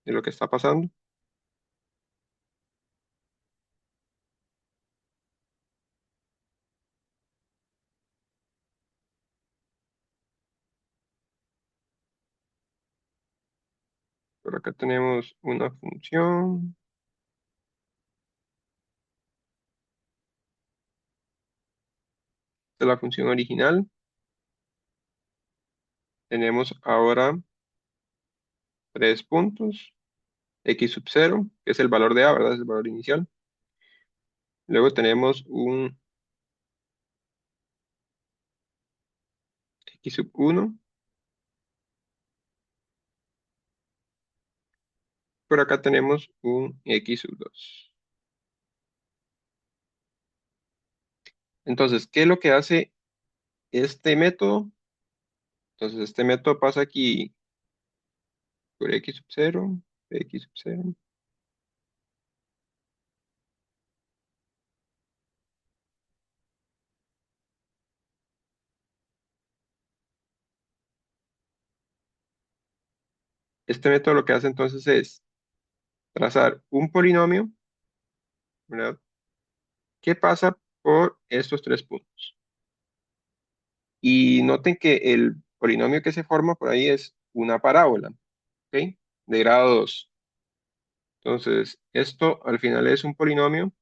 Speaker 1: de lo que está pasando. Por acá tenemos una función de la función original. Tenemos ahora tres puntos, x sub 0, que es el valor de a, ¿verdad? Es el valor inicial. Luego tenemos un x sub 1. Por acá tenemos un x sub 2. Entonces, ¿qué es lo que hace este método? Entonces, este método pasa aquí por x sub 0, x sub 0. Este método lo que hace entonces es trazar un polinomio, ¿verdad? Que pasa por estos tres puntos. Y noten que el polinomio que se forma por ahí es una parábola, ¿ok? De grado 2. Entonces, esto al final es un polinomio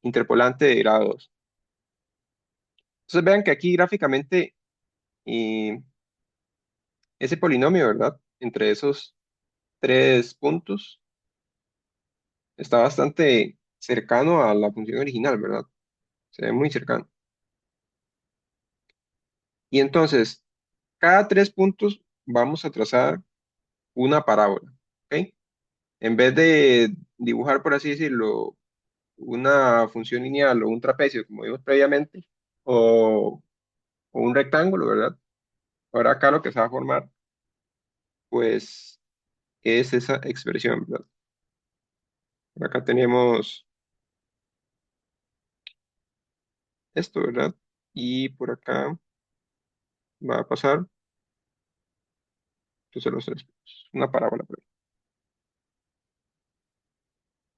Speaker 1: interpolante de grado 2. Entonces, vean que aquí gráficamente eh, ese polinomio, ¿verdad? Entre esos tres puntos está bastante cercano a la función original, ¿verdad? Se ve muy cercano. Y entonces, cada tres puntos vamos a trazar una parábola, ¿ok? En vez de dibujar, por así decirlo, una función lineal o un trapecio, como vimos previamente, o un rectángulo, ¿verdad? Ahora acá lo que se va a formar, pues, es esa expresión, ¿verdad? Por acá tenemos esto, ¿verdad? Y por acá va a pasar, entonces los tres puntos, una parábola por ahí.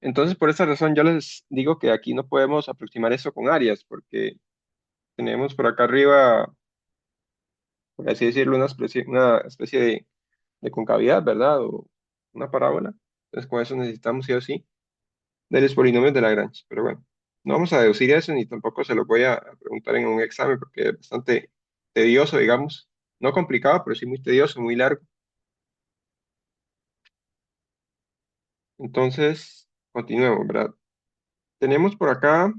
Speaker 1: Entonces, por esa razón, yo les digo que aquí no podemos aproximar esto con áreas, porque tenemos por acá arriba, por así decirlo, una especie de concavidad, ¿verdad? O una parábola. Entonces, con eso necesitamos sí o sí de los polinomios de Lagrange. Pero bueno, no vamos a deducir eso ni tampoco se lo voy a preguntar en un examen porque es bastante tedioso, digamos. No complicado, pero sí muy tedioso, muy largo. Entonces, continuemos, ¿verdad? Tenemos por acá,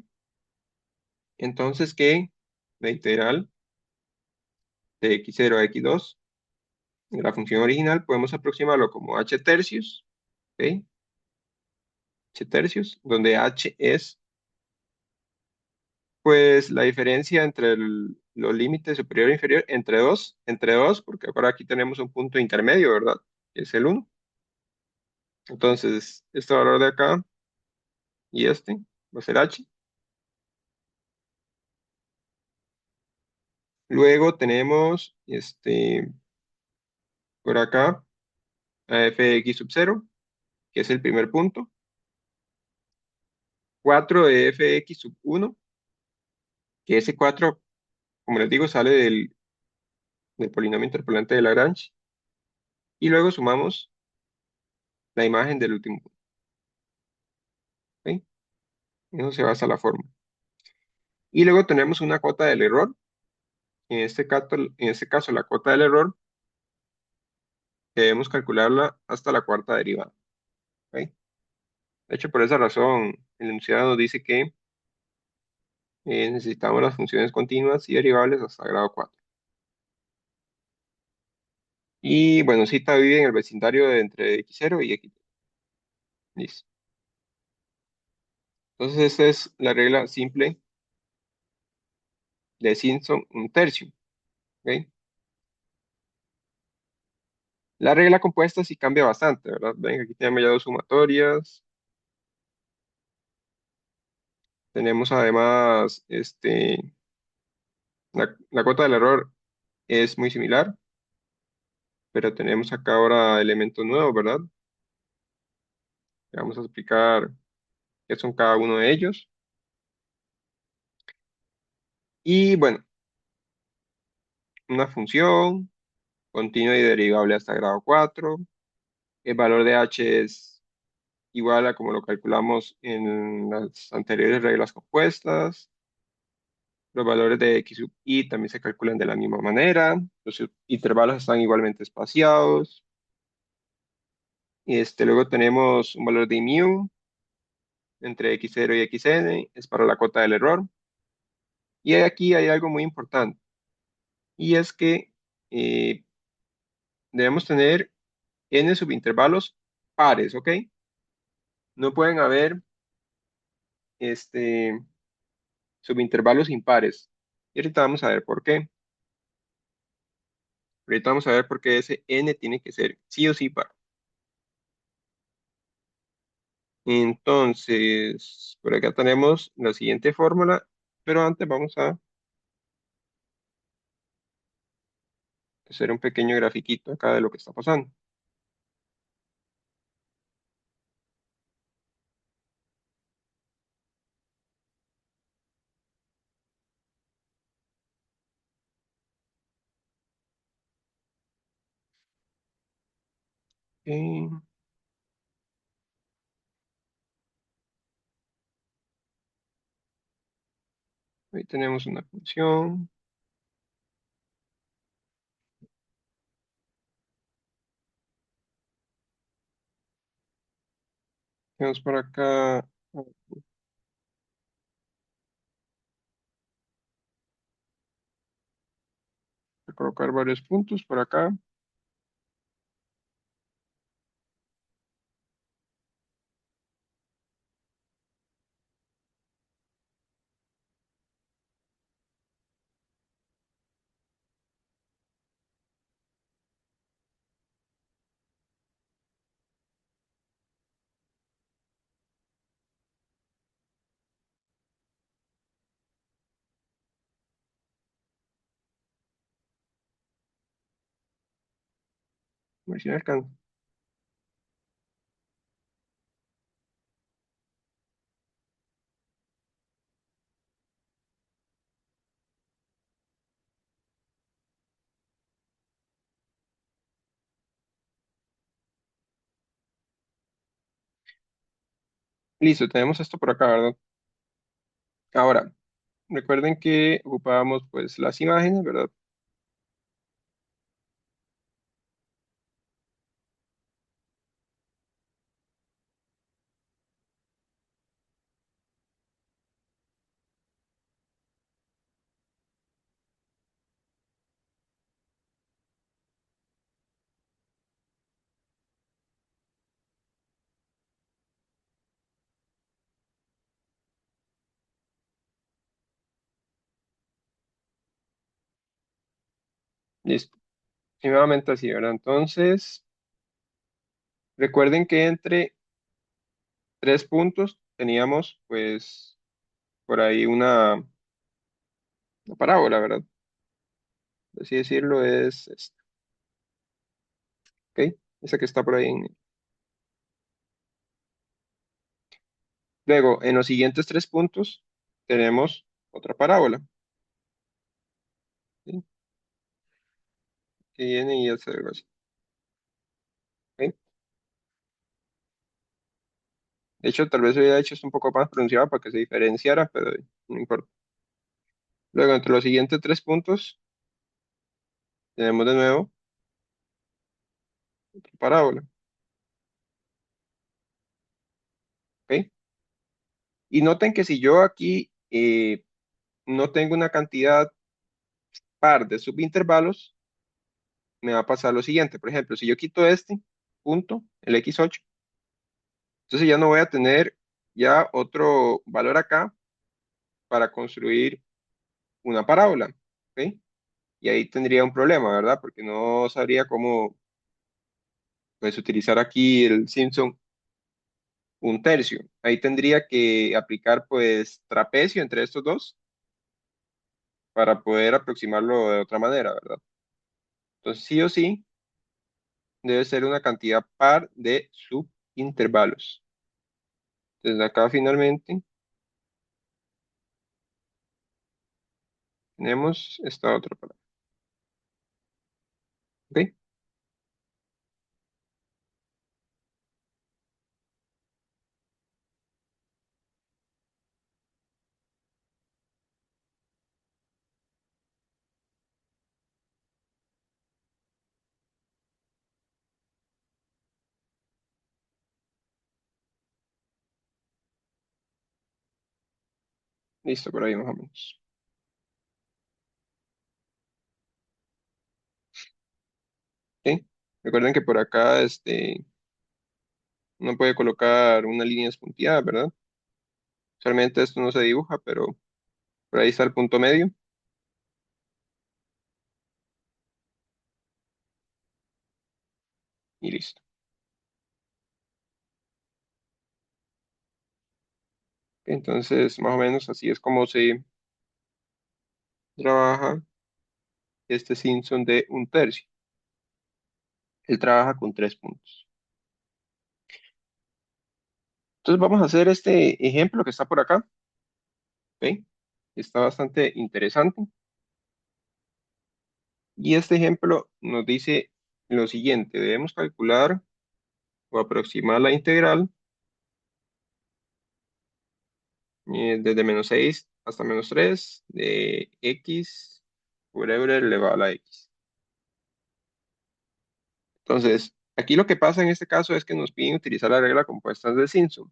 Speaker 1: entonces, que la integral de x0 a x2 de la función original podemos aproximarlo como h tercios, ¿ok? H tercios, donde h es pues la diferencia entre los límites superior e inferior entre dos, porque ahora aquí tenemos un punto intermedio, ¿verdad? Que es el uno. Entonces, este valor de acá y este va a ser h. Luego tenemos por acá a f de x sub 0, que es el primer punto. 4 de f de x sub 1, que ese 4, como les digo, sale del polinomio interpolante de Lagrange. Y luego sumamos la imagen del último punto, ¿ok? Eso se basa la fórmula. Y luego tenemos una cota del error. En este caso, la cota del error debemos calcularla hasta la cuarta derivada, ¿ok? De hecho, por esa razón, el enunciado nos dice que necesitamos las funciones continuas y derivables hasta grado 4. Y bueno, zeta vive en el vecindario de entre x0 y x2. Listo. Entonces, esta es la regla simple de Simpson un tercio, ¿ok? La regla compuesta sí cambia bastante, ¿verdad? Ven, aquí tenemos ya dos sumatorias. Tenemos además, la cota del error es muy similar, pero tenemos acá ahora elementos nuevos, ¿verdad? Vamos a explicar qué son cada uno de ellos. Y bueno, una función continua y derivable hasta grado 4. El valor de h es igual a como lo calculamos en las anteriores reglas compuestas. Los valores de x sub i también se calculan de la misma manera. Los intervalos están igualmente espaciados. Luego tenemos un valor de mu entre x0 y xn, es para la cota del error. Y aquí hay algo muy importante, y es que eh, debemos tener n subintervalos pares, ¿ok? No pueden haber este, subintervalos impares. Y ahorita vamos a ver por qué. Ahorita vamos a ver por qué ese n tiene que ser sí o sí par. Entonces, por acá tenemos la siguiente fórmula, pero antes vamos a hacer un pequeño grafiquito acá de lo que está pasando. Ok, ahí tenemos una función. Tenemos por acá, voy a colocar varios puntos por acá. A ver si me alcanza. Listo, tenemos esto por acá, ¿verdad? Ahora, recuerden que ocupábamos pues las imágenes, ¿verdad? Listo. Y nuevamente así, ¿verdad? Entonces, recuerden que entre tres puntos teníamos pues por ahí una parábola, ¿verdad? Por así decirlo, es esta, ¿ok? Esa que está por ahí. Luego, en los siguientes tres puntos tenemos otra parábola, ¿sí? Que viene y hace algo así, ¿ok? De hecho, tal vez hubiera hecho esto un poco más pronunciado para que se diferenciara, pero no importa. Luego, entre los siguientes tres puntos tenemos de nuevo otra parábola, ¿ok? Y noten que si yo aquí no tengo una cantidad par de subintervalos, me va a pasar lo siguiente. Por ejemplo, si yo quito este punto, el x8, entonces ya no voy a tener ya otro valor acá para construir una parábola, ¿ok? Y ahí tendría un problema, ¿verdad? Porque no sabría cómo, pues, utilizar aquí el Simpson un tercio. Ahí tendría que aplicar, pues, trapecio entre estos dos para poder aproximarlo de otra manera, ¿verdad? Entonces, sí o sí, debe ser una cantidad par de subintervalos. Desde acá, finalmente, tenemos esta otra palabra, ¿ok? Listo, por ahí más o menos. ¿Ok? Recuerden que por acá, uno puede colocar una línea punteada, ¿verdad? Usualmente esto no se dibuja, pero por ahí está el punto medio y listo. Entonces, más o menos así es como se trabaja este Simpson de un tercio. Él trabaja con tres puntos. Entonces, vamos a hacer este ejemplo que está por acá, ¿ok? Está bastante interesante. Y este ejemplo nos dice lo siguiente: debemos calcular o aproximar la integral desde -6 hasta -3 de x por e elevado a la x. Entonces, aquí lo que pasa en este caso es que nos piden utilizar la regla compuesta de Simpson,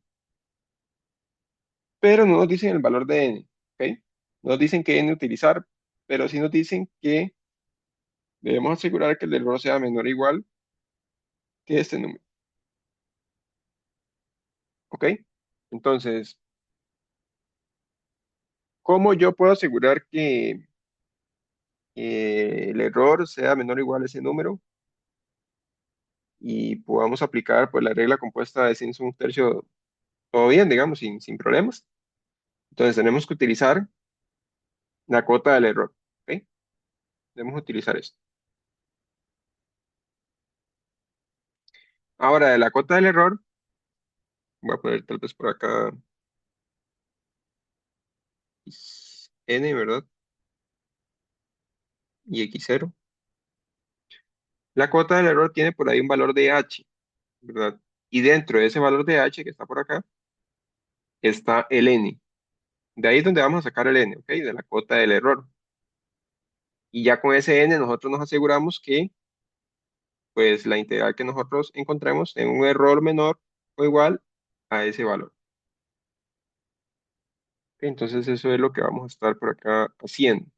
Speaker 1: pero no nos dicen el valor de n, ¿ok? No nos dicen qué n utilizar, pero sí nos dicen que debemos asegurar que el error sea menor o igual que este número, ¿ok? Entonces, ¿cómo yo puedo asegurar que el error sea menor o igual a ese número y podamos aplicar pues la regla compuesta de sin un tercio todo bien, digamos, sin problemas? Entonces tenemos que utilizar la cuota del error, ¿ok? Debemos utilizar esto. Ahora, de la cuota del error, voy a poner tal vez por acá n, ¿verdad? Y x0. La cuota del error tiene por ahí un valor de h, ¿verdad? Y dentro de ese valor de h que está por acá, está el n. De ahí es donde vamos a sacar el n, ¿ok? De la cuota del error. Y ya con ese n nosotros nos aseguramos que pues la integral que nosotros encontremos en un error menor o igual a ese valor. ¿Ok? Entonces eso es lo que vamos a estar por acá haciendo.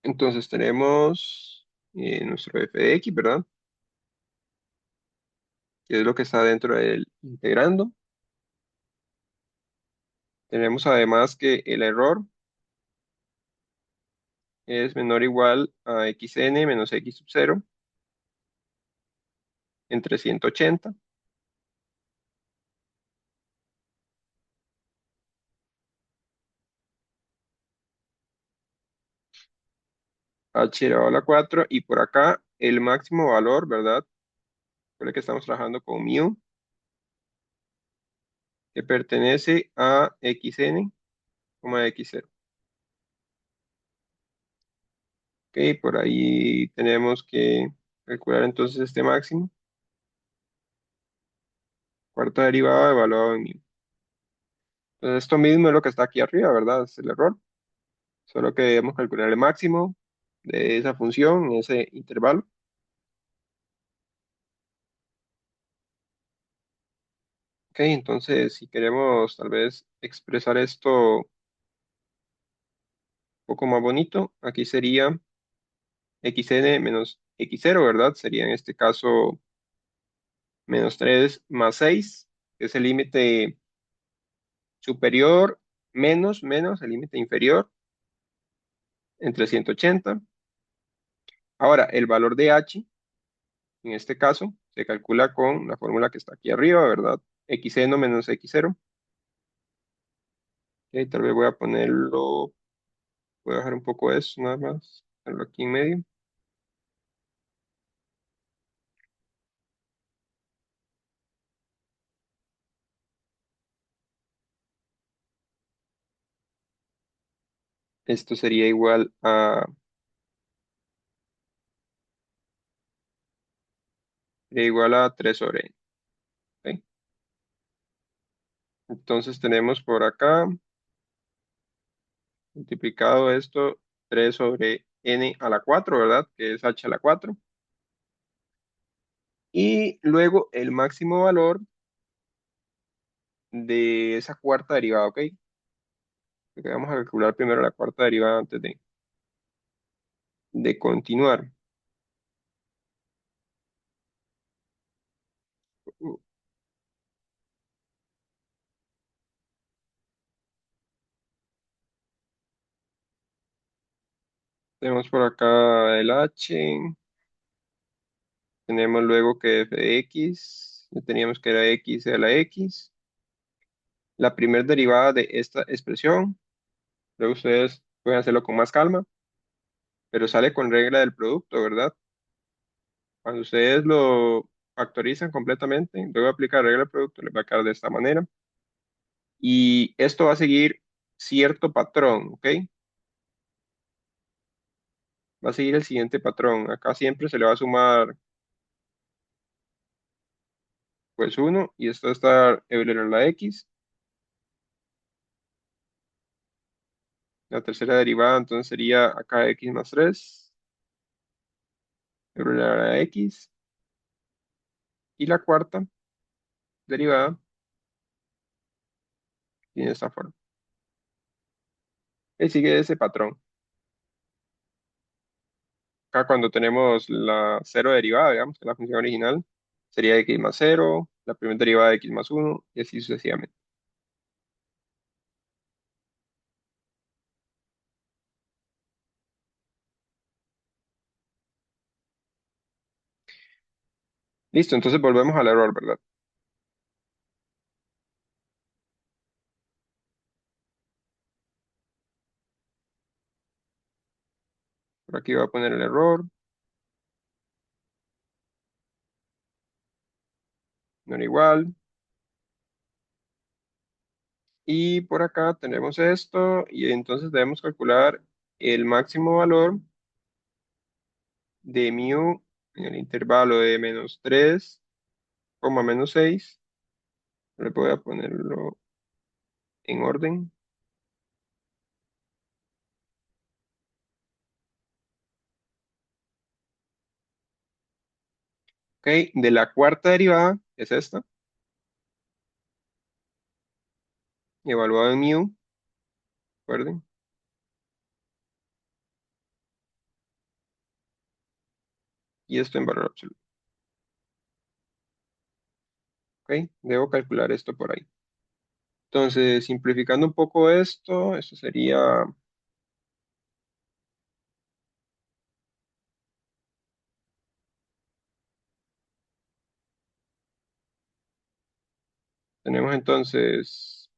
Speaker 1: Entonces tenemos nuestro f de x, ¿verdad? Que es lo que está dentro del integrando. Tenemos además que el error es menor o igual a xn menos x sub 0 entre 180. H elevado a la 4 y por acá el máximo valor, ¿verdad? Por el que estamos trabajando con mu, que pertenece a xn, x0. Ok, por ahí tenemos que calcular entonces este máximo, cuarta derivada evaluado en mu. Entonces esto mismo es lo que está aquí arriba, ¿verdad? Es el error. Solo que debemos calcular el máximo de esa función en ese intervalo. Ok, entonces si queremos tal vez expresar esto un poco más bonito, aquí sería xn menos x0, ¿verdad? Sería en este caso menos 3 más 6, que es el límite superior, menos el límite inferior, entre 180. Ahora, el valor de h, en este caso, se calcula con la fórmula que está aquí arriba, ¿verdad? Xn menos x0. Ok, tal vez voy a ponerlo, voy a bajar un poco eso, nada más, ponerlo aquí en medio. Esto sería igual a 3 sobre n. ¿Ok? Entonces tenemos por acá multiplicado esto 3 sobre n a la 4, ¿verdad? Que es h a la 4. Y luego el máximo valor de esa cuarta derivada, ¿ok? Porque vamos a calcular primero la cuarta derivada antes de continuar. Tenemos por acá el h, tenemos luego que f de x, ya teníamos que era x a la x, la primera derivada de esta expresión, luego ustedes pueden hacerlo con más calma, pero sale con regla del producto, ¿verdad? Cuando ustedes lo factorizan completamente, luego aplicar regla del producto, les va a quedar de esta manera. Y esto va a seguir cierto patrón, ¿ok? Va a seguir el siguiente patrón. Acá siempre se le va a sumar pues uno y esto va a estar elevado a la x. La tercera derivada entonces sería acá x más 3 elevado a la x. Y la cuarta derivada tiene esta forma. Y sigue ese patrón. Acá cuando tenemos la cero derivada, digamos que la función original, sería x más cero, la primera derivada de x más uno y así sucesivamente. Listo, entonces volvemos al error, ¿verdad? Por aquí voy a poner el error, no era igual. Y por acá tenemos esto y entonces debemos calcular el máximo valor de mu en el intervalo de -3, -6. Le voy a ponerlo en orden. Ok, de la cuarta derivada, es esta, evaluado en mu, recuerden, y esto en valor absoluto. Ok, debo calcular esto por ahí. Entonces, simplificando un poco esto sería, tenemos entonces,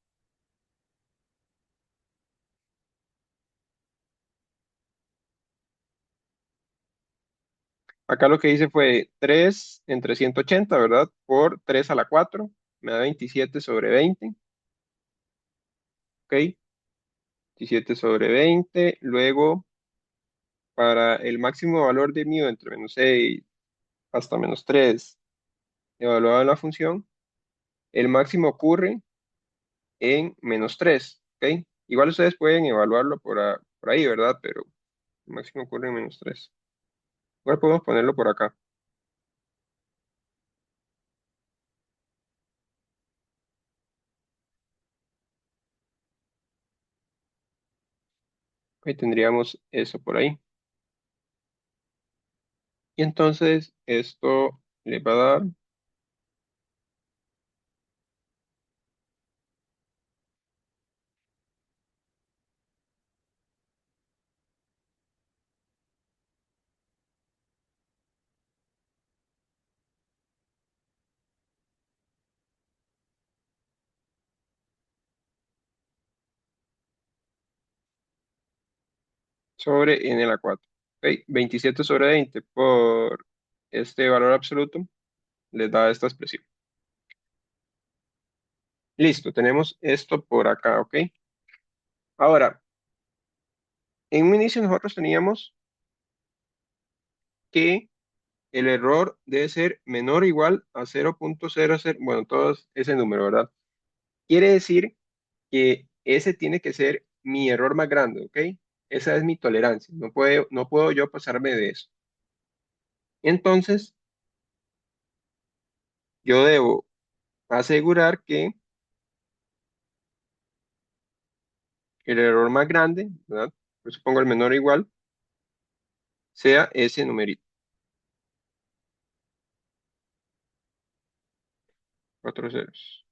Speaker 1: acá lo que hice fue 3 entre 180, ¿verdad? Por 3 a la 4, me da 27 sobre 20, ¿ok? 17 sobre 20, luego, para el máximo valor de mu entre -6 hasta -3, evaluado en la función, el máximo ocurre en -3, ¿ok? Igual ustedes pueden evaluarlo por ahí, ¿verdad? Pero el máximo ocurre en -3. Igual podemos ponerlo por acá. Ok, tendríamos eso por ahí. Y entonces esto le va a dar sobre n a la 4. Ok, 27 sobre 20 por este valor absoluto les da esta expresión. Listo, tenemos esto por acá, ¿ok? Ahora, en un inicio nosotros teníamos que el error debe ser menor o igual a 0,00, bueno, todo es ese número, ¿verdad? Quiere decir que ese tiene que ser mi error más grande, ¿ok? Esa es mi tolerancia, no puedo yo pasarme de eso. Entonces, yo debo asegurar que el error más grande, ¿verdad? Pues supongo el menor o igual, sea ese numerito, 4 ceros.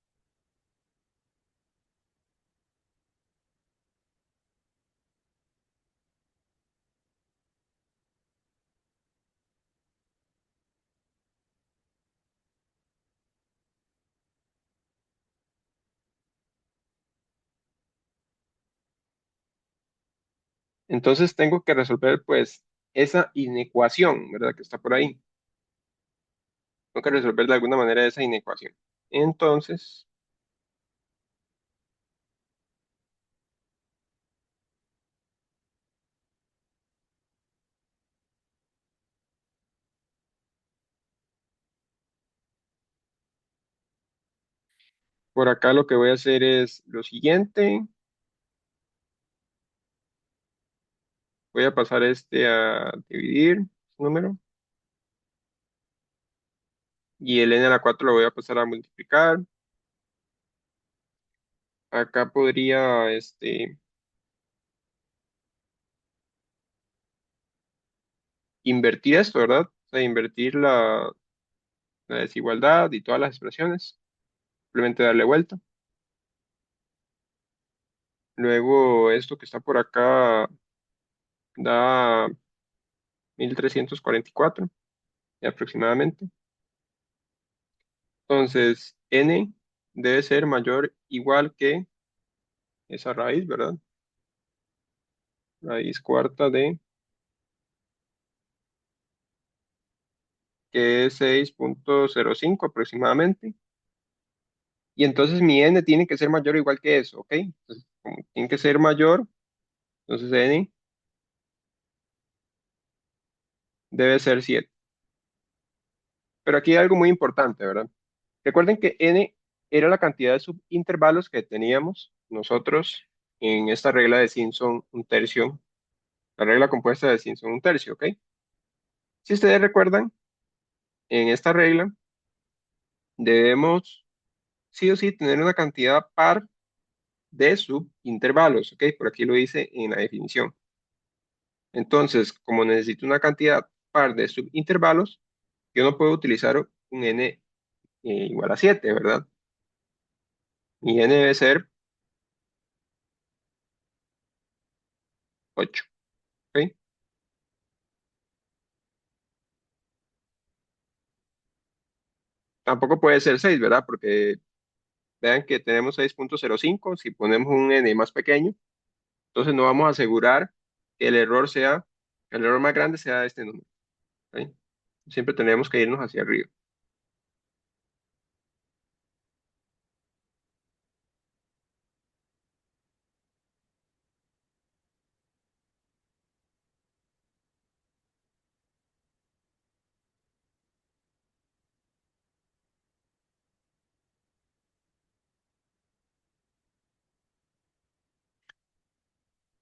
Speaker 1: Entonces tengo que resolver, pues, esa inecuación, ¿verdad? Que está por ahí. Tengo que resolver de alguna manera esa inecuación. Entonces, por acá lo que voy a hacer es lo siguiente. Voy a pasar este a dividir, número, y el n a la 4 lo voy a pasar a multiplicar. Acá podría, invertir esto, ¿verdad? O sea, invertir la desigualdad y todas las expresiones. Simplemente darle vuelta. Luego, esto que está por acá da 1344 aproximadamente. Entonces, n debe ser mayor o igual que esa raíz, ¿verdad? Raíz cuarta de, que es 6,05 aproximadamente. Y entonces mi n tiene que ser mayor o igual que eso, ¿ok? Entonces, como tiene que ser mayor, entonces n debe ser 7. Pero aquí hay algo muy importante, ¿verdad? Recuerden que n era la cantidad de subintervalos que teníamos nosotros en esta regla de Simpson un tercio, la regla compuesta de Simpson un tercio, ¿ok? Si ustedes recuerdan, en esta regla debemos sí o sí tener una cantidad par de subintervalos, ¿ok? Por aquí lo dice en la definición. Entonces, como necesito una cantidad par de subintervalos, yo no puedo utilizar un n igual a 7, ¿verdad? Mi n debe ser 8, ¿ok? Tampoco puede ser 6, ¿verdad? Porque vean que tenemos 6,05. Si ponemos un n más pequeño, entonces no vamos a asegurar que el error más grande sea este número, ¿ok? Siempre tenemos que irnos hacia arriba.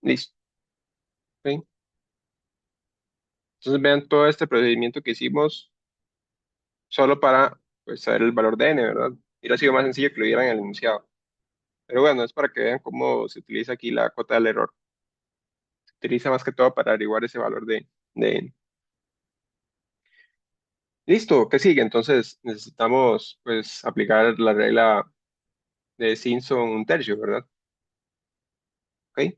Speaker 1: Listo, ¿ok? Entonces vean todo este procedimiento que hicimos solo para pues, saber el valor de n, ¿verdad? Hubiera sido más sencillo que lo dieran en el enunciado. Pero bueno, es para que vean cómo se utiliza aquí la cota del error. Se utiliza más que todo para averiguar ese valor de n. Listo, ¿qué sigue? Entonces necesitamos pues aplicar la regla de Simpson un tercio, ¿verdad? ¿Ok?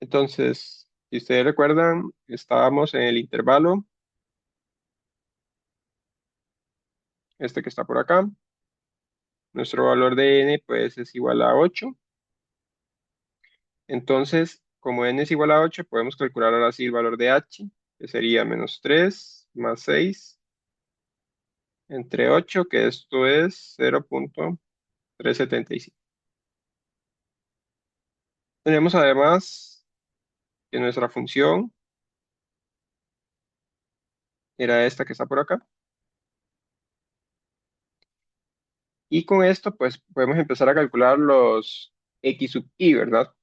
Speaker 1: Entonces, si ustedes recuerdan, estábamos en el intervalo, este que está por acá. Nuestro valor de n pues es igual a 8. Entonces, como n es igual a 8, podemos calcular ahora sí el valor de h, que sería menos 3 más 6 entre 8, que esto es 0,375. Tenemos además que nuestra función era esta que está por acá. Y con esto, pues podemos empezar a calcular los x sub i, ¿verdad?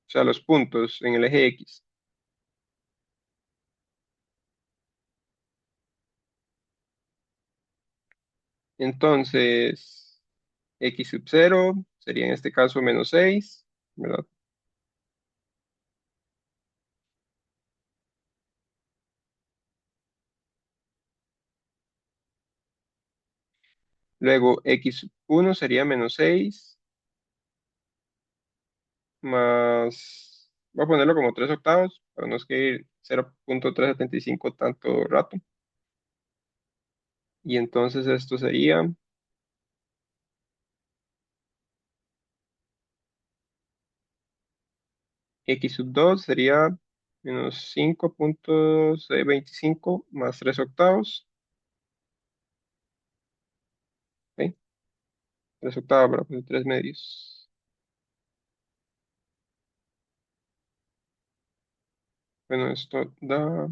Speaker 1: O sea, los puntos en el eje x. Entonces, x sub 0 sería en este caso menos 6, ¿verdad? Luego, x sub 1 sería menos 6 más, voy a ponerlo como 3 octavos, para no escribir 0,375 tanto rato. Y entonces esto sería x sub 2 sería menos 5,625 más 3 octavos. ¿Ok? 3 octavos para poner 3 medios. Bueno, esto da.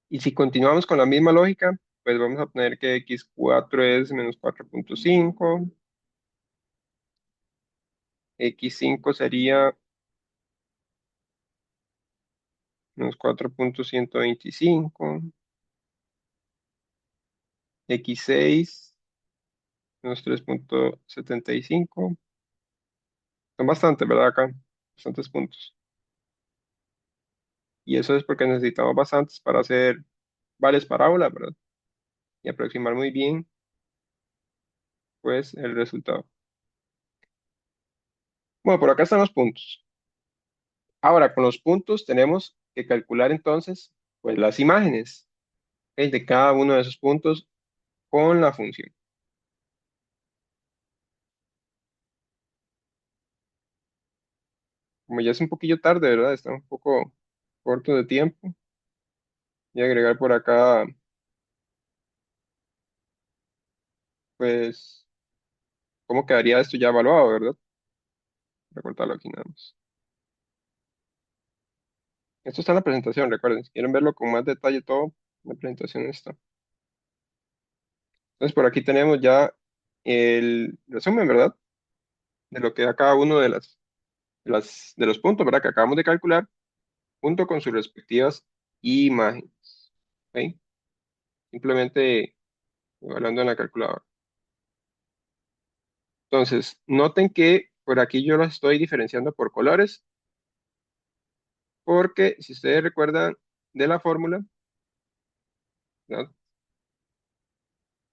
Speaker 1: Y si continuamos con la misma lógica, pues vamos a tener que x4 es menos 4,5, x5 sería menos 4,125, x6 menos 3,75. Son bastantes, ¿verdad? Acá, bastantes puntos. Y eso es porque necesitamos bastantes para hacer varias parábolas, ¿verdad? Y aproximar muy bien, pues, el resultado. Bueno, por acá están los puntos. Ahora, con los puntos tenemos que calcular entonces, pues, las imágenes, ¿ok? De cada uno de esos puntos con la función. Como ya es un poquillo tarde, ¿verdad? Está un poco corto de tiempo. Y agregar por acá, pues, cómo quedaría esto ya evaluado, ¿verdad? Recortarlo aquí nada más. Esto está en la presentación, recuerden. Si quieren verlo con más detalle todo, la presentación está. Entonces, por aquí tenemos ya el resumen, ¿verdad? De lo que da cada uno de de los puntos, ¿verdad? Que acabamos de calcular, junto con sus respectivas imágenes. ¿Ok? Simplemente evaluando en la calculadora. Entonces, noten que por aquí yo las estoy diferenciando por colores, porque si ustedes recuerdan de la fórmula, ¿verdad?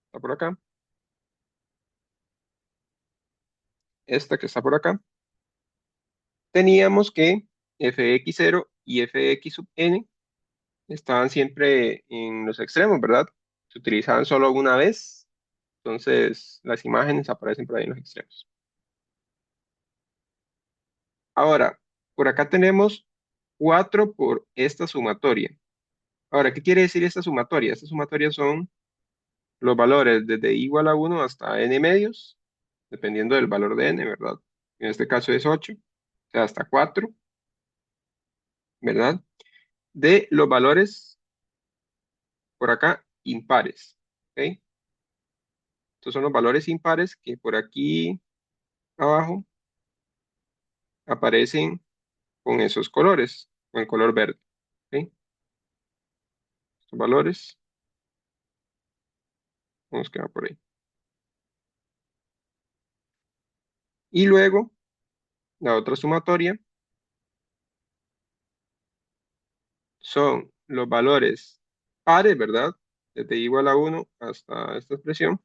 Speaker 1: Está por acá, esta que está por acá, teníamos que fx0 y fx sub n estaban siempre en los extremos, ¿verdad? Se utilizaban solo una vez, entonces las imágenes aparecen por ahí en los extremos. Ahora, por acá tenemos 4 por esta sumatoria. Ahora, ¿qué quiere decir esta sumatoria? Esta sumatoria son los valores desde igual a 1 hasta n medios, dependiendo del valor de n, ¿verdad? En este caso es 8, o sea, hasta 4, ¿verdad? De los valores por acá impares, ¿ok? Estos son los valores impares que por aquí abajo aparecen con esos colores, con el color verde, ¿ok? Estos valores, nos quedan por ahí. Y luego, la otra sumatoria son los valores pares, ¿verdad? Desde igual a 1 hasta esta expresión,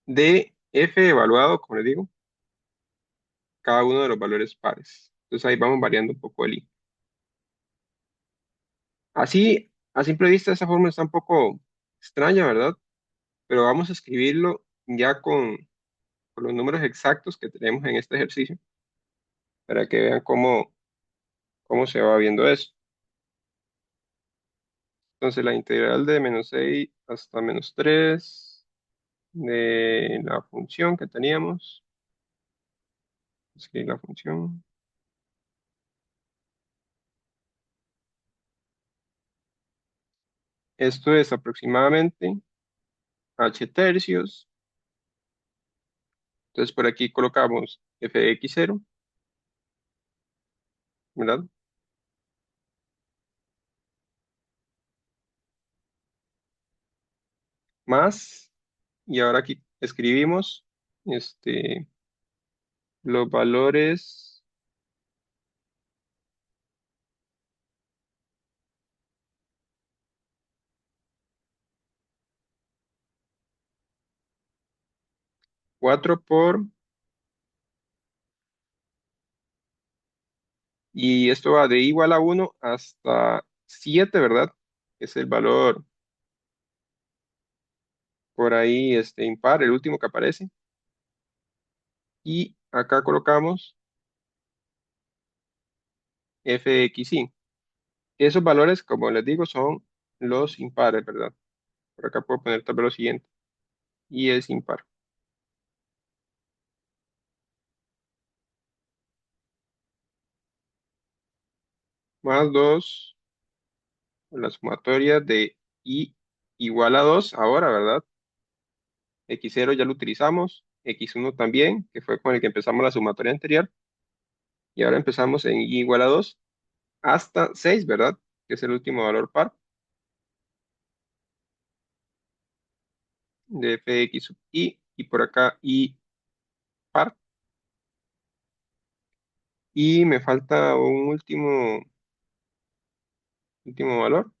Speaker 1: de f evaluado, como les digo, cada uno de los valores pares. Entonces ahí vamos variando un poco el i. Así, a simple vista, esa fórmula está un poco extraña, ¿verdad? Pero vamos a escribirlo ya con los números exactos que tenemos en este ejercicio para que vean cómo se va viendo eso. Entonces, la integral de -6 hasta -3 de la función que teníamos. Escribir la función. Esto es aproximadamente h tercios. Entonces, por aquí colocamos f de x0, ¿verdad? Más, y ahora aquí escribimos este, los valores 4 por, y esto va de igual a 1 hasta 7, ¿verdad? Es el valor por ahí impar, el último que aparece. Y acá colocamos fxy. Esos valores, como les digo, son los impares, ¿verdad? Por acá puedo poner tal vez lo siguiente. Y es impar. Más 2 la sumatoria de i igual a 2 ahora, ¿verdad? X0 ya lo utilizamos, X1 también, que fue con el que empezamos la sumatoria anterior. Y ahora empezamos en i igual a 2 hasta 6, ¿verdad? Que es el último valor par de fx sub i. Y por acá i par. Y me falta un último valor,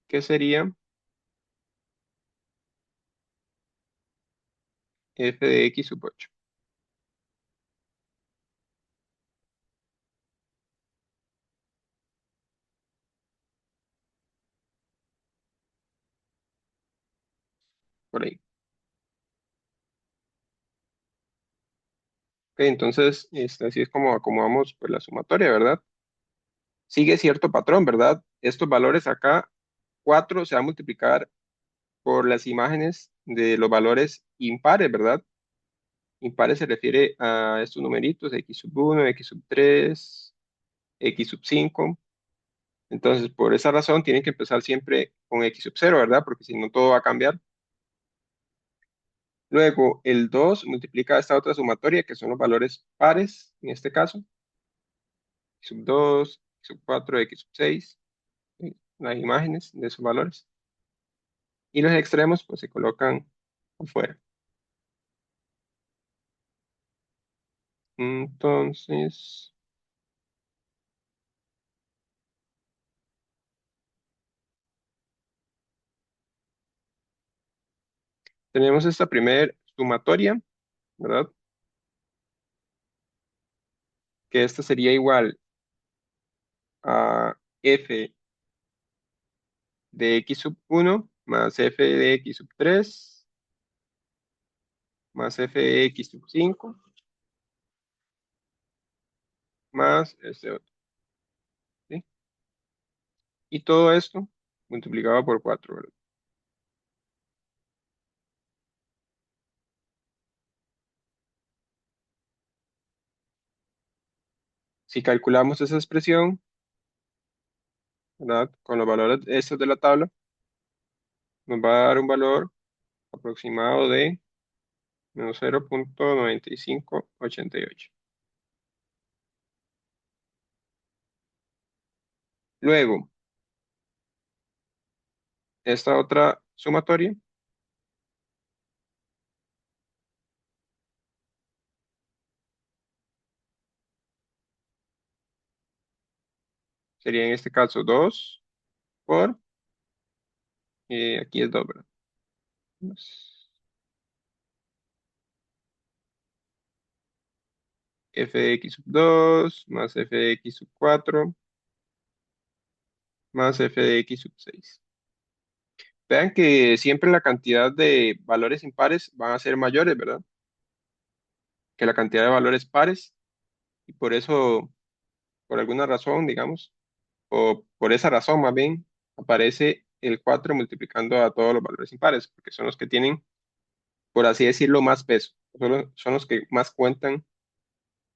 Speaker 1: que sería f de x sub 8. Por ahí. Ok, entonces, así es como acomodamos pues, la sumatoria, ¿verdad? Sigue cierto patrón, ¿verdad? Estos valores acá, 4 se va a multiplicar por las imágenes de los valores impares, ¿verdad? Impares se refiere a estos numeritos, x sub 1, x sub 3, x sub 5. Entonces, por esa razón, tienen que empezar siempre con x sub 0, ¿verdad? Porque si no, todo va a cambiar. Luego, el 2 multiplica esta otra sumatoria, que son los valores pares, en este caso, x sub 2, x sub 4, x sub 6, las imágenes de esos valores. Y los extremos, pues, se colocan afuera. Entonces, tenemos esta primer sumatoria, ¿verdad? Que esta sería igual a f de x sub 1 más f de x sub 3 más f de x sub 5 más este otro, ¿sí? Y todo esto multiplicado por 4, ¿verdad? Si calculamos esa expresión, ¿verdad? Con los valores estos de la tabla, nos va a dar un valor aproximado de menos 0,9588. Luego, esta otra sumatoria sería en este caso 2 por, aquí es 2, ¿verdad? F de x sub 2 más f de x sub 4 más f de x sub 6. Vean que siempre la cantidad de valores impares van a ser mayores, ¿verdad? Que la cantidad de valores pares. Y por eso, por alguna razón, digamos, o por esa razón más bien, aparece el 4 multiplicando a todos los valores impares, porque son los que tienen, por así decirlo, más peso. Son los que más cuentan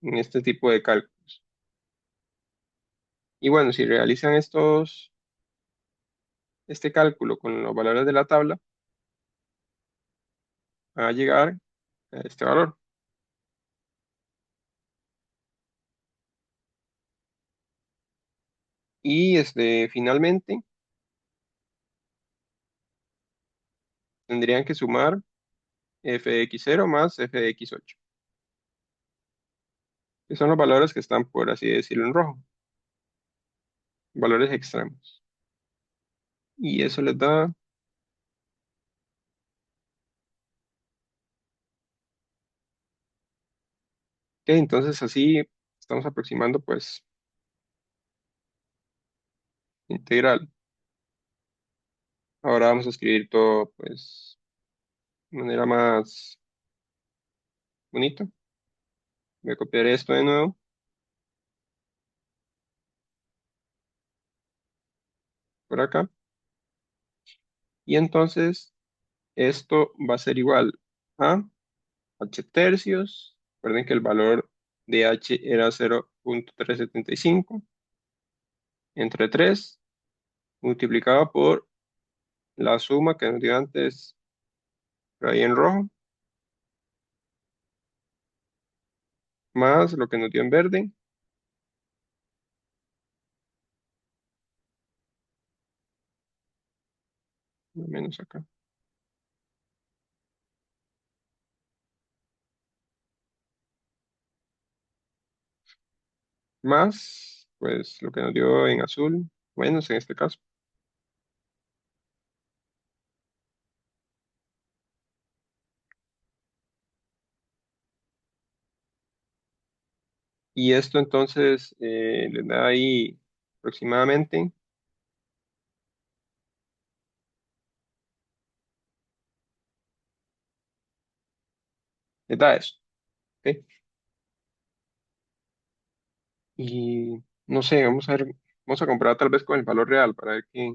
Speaker 1: en este tipo de cálculos. Y bueno, si realizan este cálculo con los valores de la tabla, van a llegar a este valor. Y finalmente tendrían que sumar f de x0 más f de x8, que son los valores que están, por así decirlo, en rojo, valores extremos. Y eso les da, que entonces así estamos aproximando pues integral. Ahora vamos a escribir todo pues de manera más bonita. Voy a copiar esto de nuevo por acá. Y entonces esto va a ser igual a h tercios. Recuerden que el valor de h era 0,375 entre 3 multiplicado por la suma que nos dio antes por ahí en rojo, más lo que nos dio en verde, menos acá. más, pues lo que nos dio en azul, menos en este caso. Y esto entonces les da ahí aproximadamente, les da eso, ¿ok? Y no sé, vamos a ver, vamos a comparar tal vez con el valor real para ver qué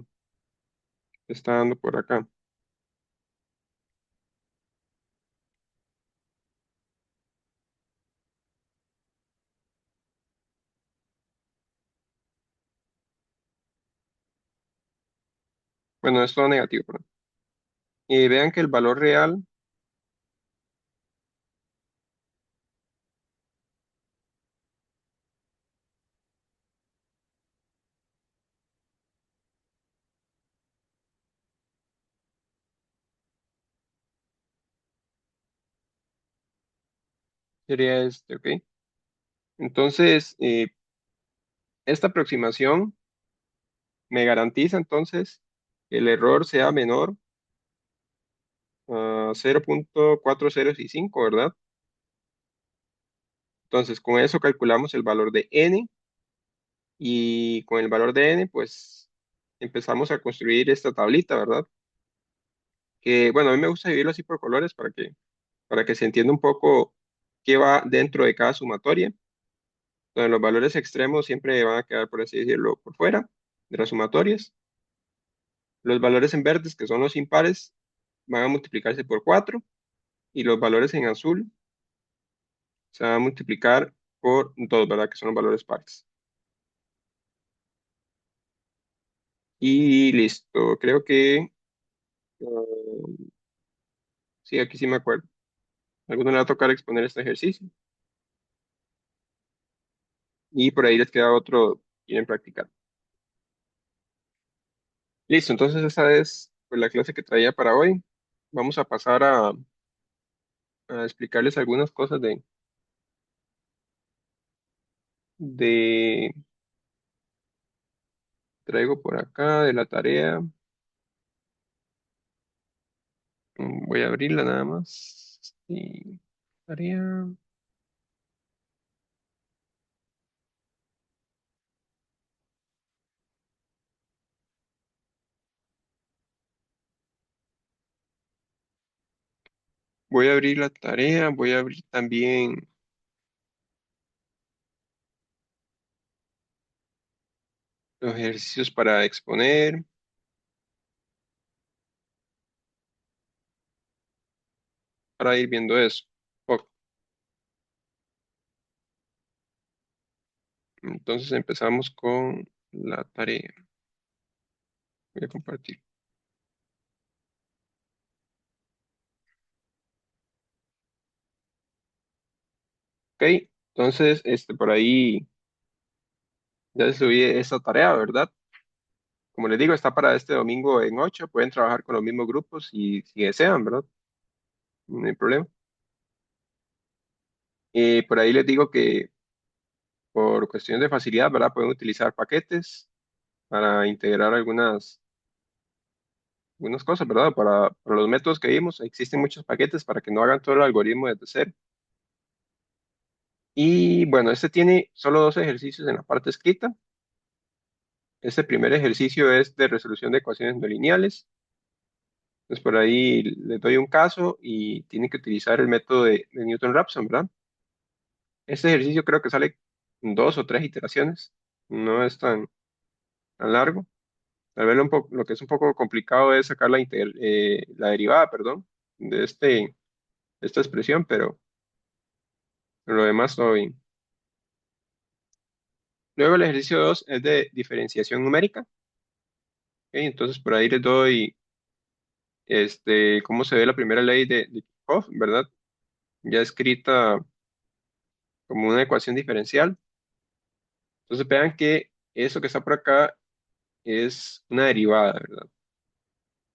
Speaker 1: está dando por acá. Bueno, es todo negativo, perdón. Y vean que el valor real sería este, ¿ok? Entonces, esta aproximación me garantiza entonces que el error sea menor a 0.4065, ¿verdad? Entonces, con eso calculamos el valor de n y con el valor de n, pues empezamos a construir esta tablita, ¿verdad? Que, bueno, a mí me gusta dividirlo así por colores para que se entienda un poco qué va dentro de cada sumatoria. Donde los valores extremos siempre van a quedar, por así decirlo, por fuera de las sumatorias. Los valores en verdes, que son los impares, van a multiplicarse por 4 y los valores en azul se van a multiplicar por 2, ¿verdad? Que son los valores pares. Y listo, creo que sí, aquí sí me acuerdo. A alguno le va a tocar exponer este ejercicio y por ahí les queda otro, quieren practicar. Listo, entonces esa es pues, la clase que traía para hoy. Vamos a pasar a explicarles algunas cosas de traigo por acá de la tarea. Voy a abrirla nada más. Sí, tarea. Voy a abrir la tarea. Voy a abrir también los ejercicios para exponer, para ir viendo eso. Ok, entonces empezamos con la tarea. Voy a compartir. Ok, entonces por ahí ya les subí esta tarea, ¿verdad? Como les digo, está para este domingo en 8. Pueden trabajar con los mismos grupos si desean, ¿verdad? No hay problema. Por ahí les digo que por cuestiones de facilidad, ¿verdad? Pueden utilizar paquetes para integrar algunas cosas, ¿verdad? Para los métodos que vimos, existen muchos paquetes para que no hagan todo el algoritmo desde cero. Y bueno, este tiene solo dos ejercicios en la parte escrita. Este primer ejercicio es de resolución de ecuaciones no lineales. Entonces por ahí les doy un caso y tienen que utilizar el método de Newton-Raphson, ¿verdad? Este ejercicio creo que sale en dos o tres iteraciones. No es tan largo. Tal vez lo que es un poco complicado es sacar la derivada, perdón, de esta expresión, pero lo demás todo bien. Luego el ejercicio 2 es de diferenciación numérica. ¿Ok? Entonces por ahí les doy cómo se ve la primera ley de Kirchhoff, ¿verdad? Ya escrita como una ecuación diferencial. Entonces vean que eso que está por acá es una derivada, ¿verdad?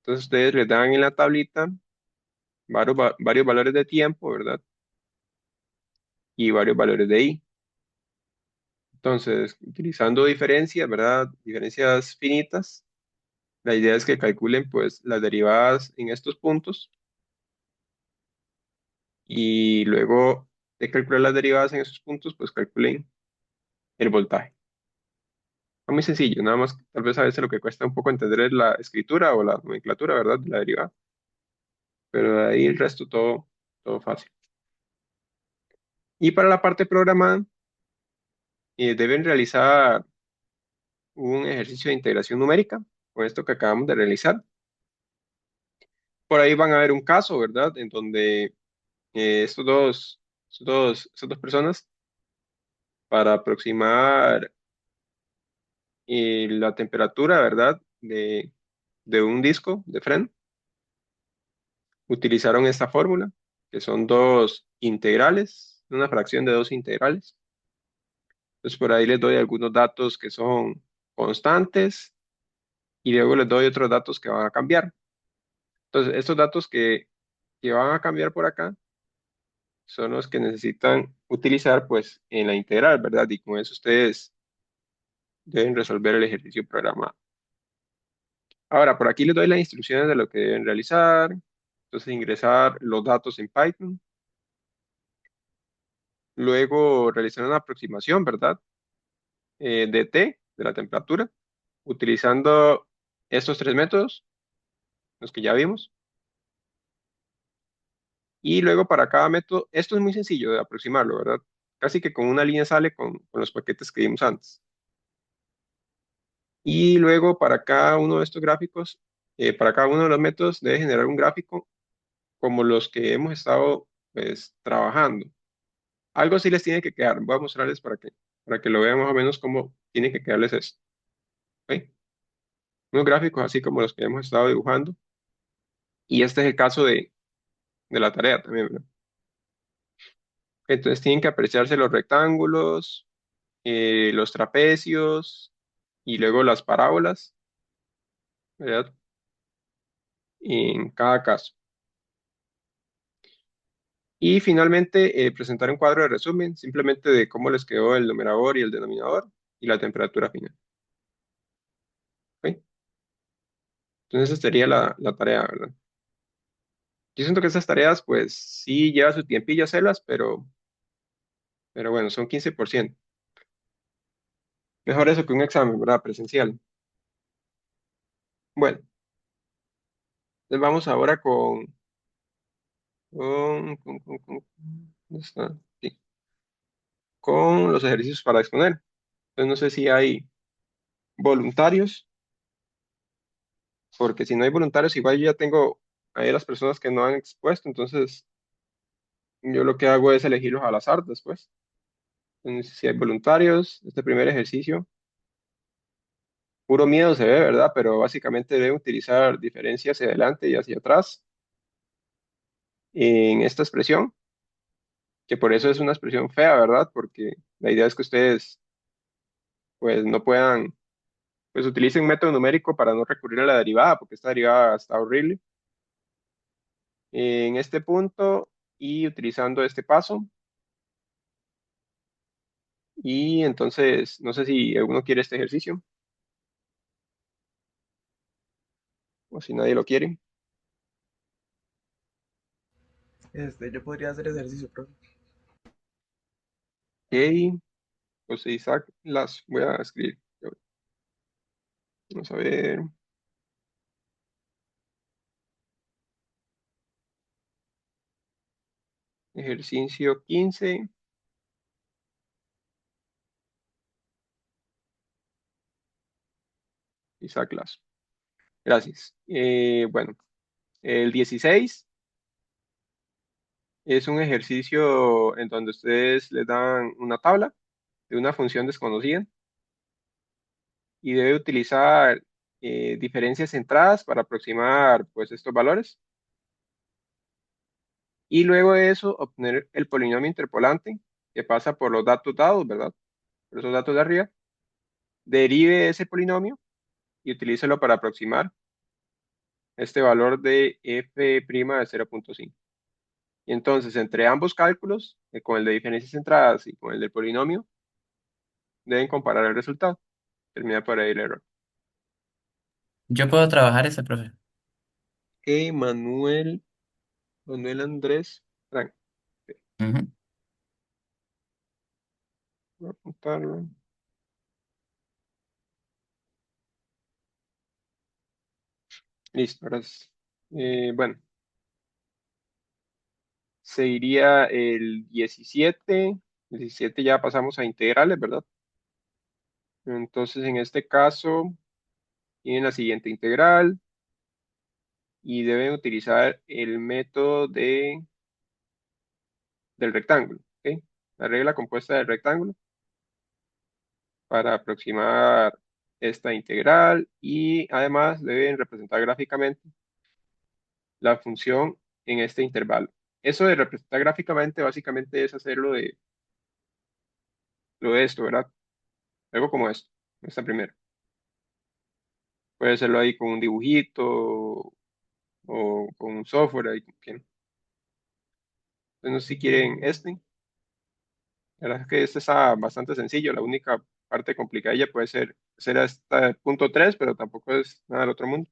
Speaker 1: Entonces ustedes les dan en la tablita varios valores de tiempo, ¿verdad? Y varios valores de i. Entonces, utilizando diferencias, ¿verdad? Diferencias finitas, la idea es que calculen pues las derivadas en estos puntos y luego de calcular las derivadas en esos puntos, pues calculen el voltaje. Es muy sencillo, nada más tal vez a veces lo que cuesta un poco entender es la escritura o la nomenclatura, ¿verdad? De la derivada, pero de ahí el resto todo fácil. Y para la parte programada, deben realizar un ejercicio de integración numérica con esto que acabamos de realizar. Por ahí van a ver un caso, ¿verdad? En donde estas dos personas, para aproximar la temperatura, ¿verdad? De un disco de freno, utilizaron esta fórmula, que son dos integrales, una fracción de dos integrales. Entonces por ahí les doy algunos datos que son constantes y luego les doy otros datos que van a cambiar. Entonces estos datos que van a cambiar por acá son los que necesitan utilizar pues en la integral, ¿verdad? Y con eso ustedes deben resolver el ejercicio programado. Ahora, por aquí les doy las instrucciones de lo que deben realizar. Entonces, ingresar los datos en Python. Luego, realizar una aproximación, ¿verdad? De T, de la temperatura, utilizando estos tres métodos, los que ya vimos. Y luego, para cada método, esto es muy sencillo de aproximarlo, ¿verdad? Casi que con una línea sale con los paquetes que vimos antes. Y luego, para cada uno de estos gráficos, para cada uno de los métodos, debe generar un gráfico como los que hemos estado pues, trabajando. Algo sí les tiene que quedar. Voy a mostrarles para que lo vean más o menos cómo tiene que quedarles esto. ¿Ok? Unos gráficos así como los que hemos estado dibujando. Y este es el caso de la tarea también, ¿verdad? Entonces tienen que apreciarse los rectángulos, los trapecios y luego las parábolas, ¿verdad? En cada caso. Y finalmente, presentar un cuadro de resumen, simplemente de cómo les quedó el numerador y el denominador y la temperatura final. ¿Ok? Entonces, esa sería la tarea, ¿verdad? Yo siento que estas tareas, pues sí lleva su tiempillo hacerlas, pero bueno, son 15%. Mejor eso que un examen, ¿verdad? Presencial. Bueno, entonces vamos ahora ¿dónde está? Sí, con los ejercicios para exponer. Entonces no sé si hay voluntarios, porque si no hay voluntarios, igual yo ya tengo ahí las personas que no han expuesto, entonces yo lo que hago es elegirlos al azar después. Entonces, si hay voluntarios, este primer ejercicio, puro miedo se ve, ¿verdad? Pero básicamente deben utilizar diferencia hacia adelante y hacia atrás en esta expresión, que por eso es una expresión fea, ¿verdad? Porque la idea es que ustedes pues no puedan, pues utilicen un método numérico para no recurrir a la derivada, porque esta derivada está horrible. En este punto y utilizando este paso, y entonces no sé si alguno quiere este ejercicio o si nadie lo quiere.
Speaker 3: Yo podría hacer ejercicio, profe.
Speaker 1: Ok, José Isaac, las voy a escribir. Vamos a ver, ejercicio 15, Isaac Lazo. Gracias. Bueno, el 16 es un ejercicio en donde ustedes les dan una tabla de una función desconocida y debe utilizar diferencias centradas para aproximar pues estos valores y luego de eso obtener el polinomio interpolante que pasa por los datos dados, ¿verdad? Por esos datos de arriba, derive ese polinomio y utilícelo para aproximar este valor de f' de 0.5. Y entonces, entre ambos cálculos, con el de diferencias centradas y con el del polinomio, deben comparar el resultado. Termina por ahí el error.
Speaker 4: Yo puedo trabajar ese, profe.
Speaker 1: Manuel, Manuel Andrés Frank.
Speaker 4: Ujú.
Speaker 1: Voy a apuntarlo. Listo, gracias. Bueno, seguiría el 17. El 17 ya pasamos a integrales, ¿verdad? Entonces, en este caso, tienen la siguiente integral y deben utilizar el método del rectángulo, ¿ok? La regla compuesta del rectángulo para aproximar esta integral y además deben representar gráficamente la función en este intervalo. Eso de representar gráficamente básicamente es hacerlo lo de esto, ¿verdad? Algo como esto, esta primera. Puede hacerlo ahí con un dibujito o con un software ahí como quieran. Entonces, no sé si quieren este. La verdad es que este está bastante sencillo. La única parte complicada ya puede ser hasta el punto 3, pero tampoco es nada del otro mundo.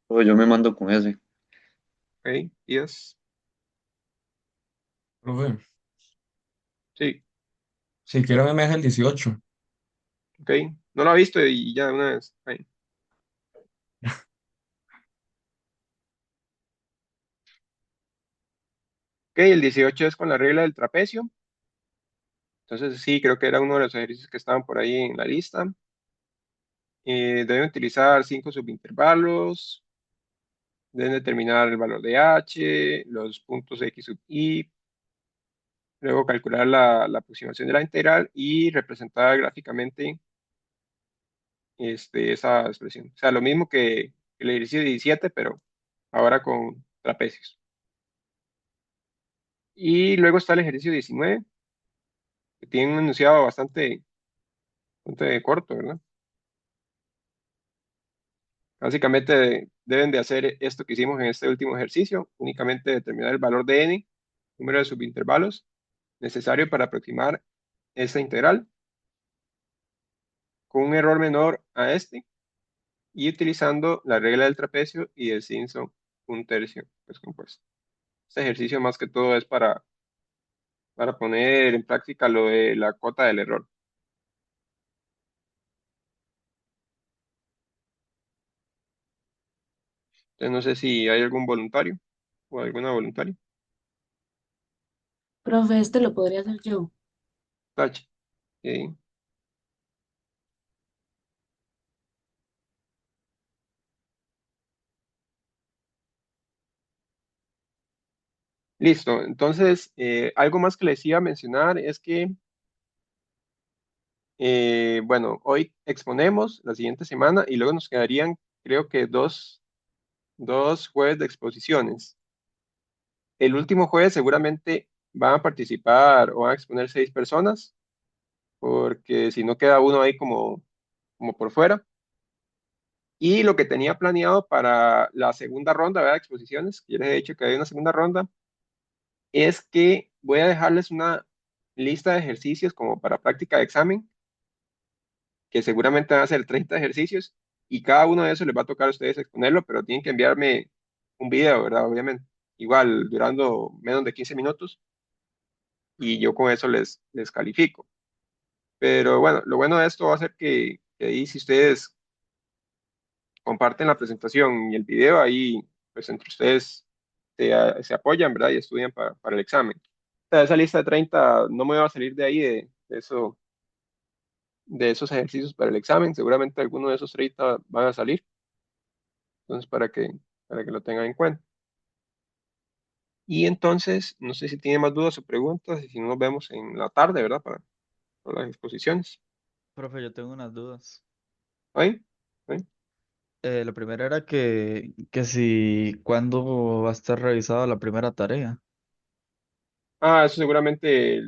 Speaker 5: Yo me mando con ese.
Speaker 1: ¿Ok? 10.
Speaker 6: Profe,
Speaker 1: Sí.
Speaker 6: si quiero me deja el 18.
Speaker 1: ¿Ok? No lo ha visto y ya de una vez. Ahí. Ok, el 18 es con la regla del trapecio. Entonces sí, creo que era uno de los ejercicios que estaban por ahí en la lista. Deben utilizar 5 subintervalos. Deben determinar el valor de h, los puntos x sub y, luego calcular la aproximación de la integral y representar gráficamente esa expresión. O sea, lo mismo que el ejercicio 17, pero ahora con trapecios. Y luego está el ejercicio 19, que tiene un enunciado bastante corto, ¿verdad? Básicamente deben de hacer esto que hicimos en este último ejercicio, únicamente determinar el valor de n, número de subintervalos necesario para aproximar esta integral con un error menor a este y utilizando la regla del trapecio y del Simpson un tercio descompuesto. Este ejercicio más que todo es para poner en práctica lo de la cota del error. Entonces no sé si hay algún voluntario o alguna voluntaria.
Speaker 7: Profe, este lo podría hacer yo.
Speaker 1: Tache. Ok. Listo. Entonces, algo más que les iba a mencionar es que, bueno, hoy exponemos la siguiente semana y luego nos quedarían, creo que dos jueves de exposiciones. El último jueves seguramente van a participar o van a exponer 6 personas, porque si no queda uno ahí como por fuera. Y lo que tenía planeado para la segunda ronda, ¿verdad? De exposiciones, que yo les he dicho que hay una segunda ronda, es que voy a dejarles una lista de ejercicios como para práctica de examen, que seguramente van a ser 30 ejercicios, y cada uno de esos les va a tocar a ustedes exponerlo, pero tienen que enviarme un video, ¿verdad? Obviamente. Igual, durando menos de 15 minutos, y yo con eso les califico. Pero bueno, lo bueno de esto va a ser que ahí si ustedes comparten la presentación y el video, ahí pues entre ustedes se apoyan, ¿verdad? Y estudian para el examen. O sea, esa lista de 30 no me va a salir de ahí, de esos ejercicios para el examen. Seguramente alguno de esos 30 van a salir. Entonces, para que lo tengan en cuenta. Y entonces, no sé si tiene más dudas o preguntas, y si no nos vemos en la tarde, ¿verdad? Para las exposiciones.
Speaker 8: Profe, yo tengo unas dudas.
Speaker 1: ¿Ahí? ¿Ahí?
Speaker 8: La primera era que si, ¿cuándo va a estar revisada la primera tarea?
Speaker 1: Eso seguramente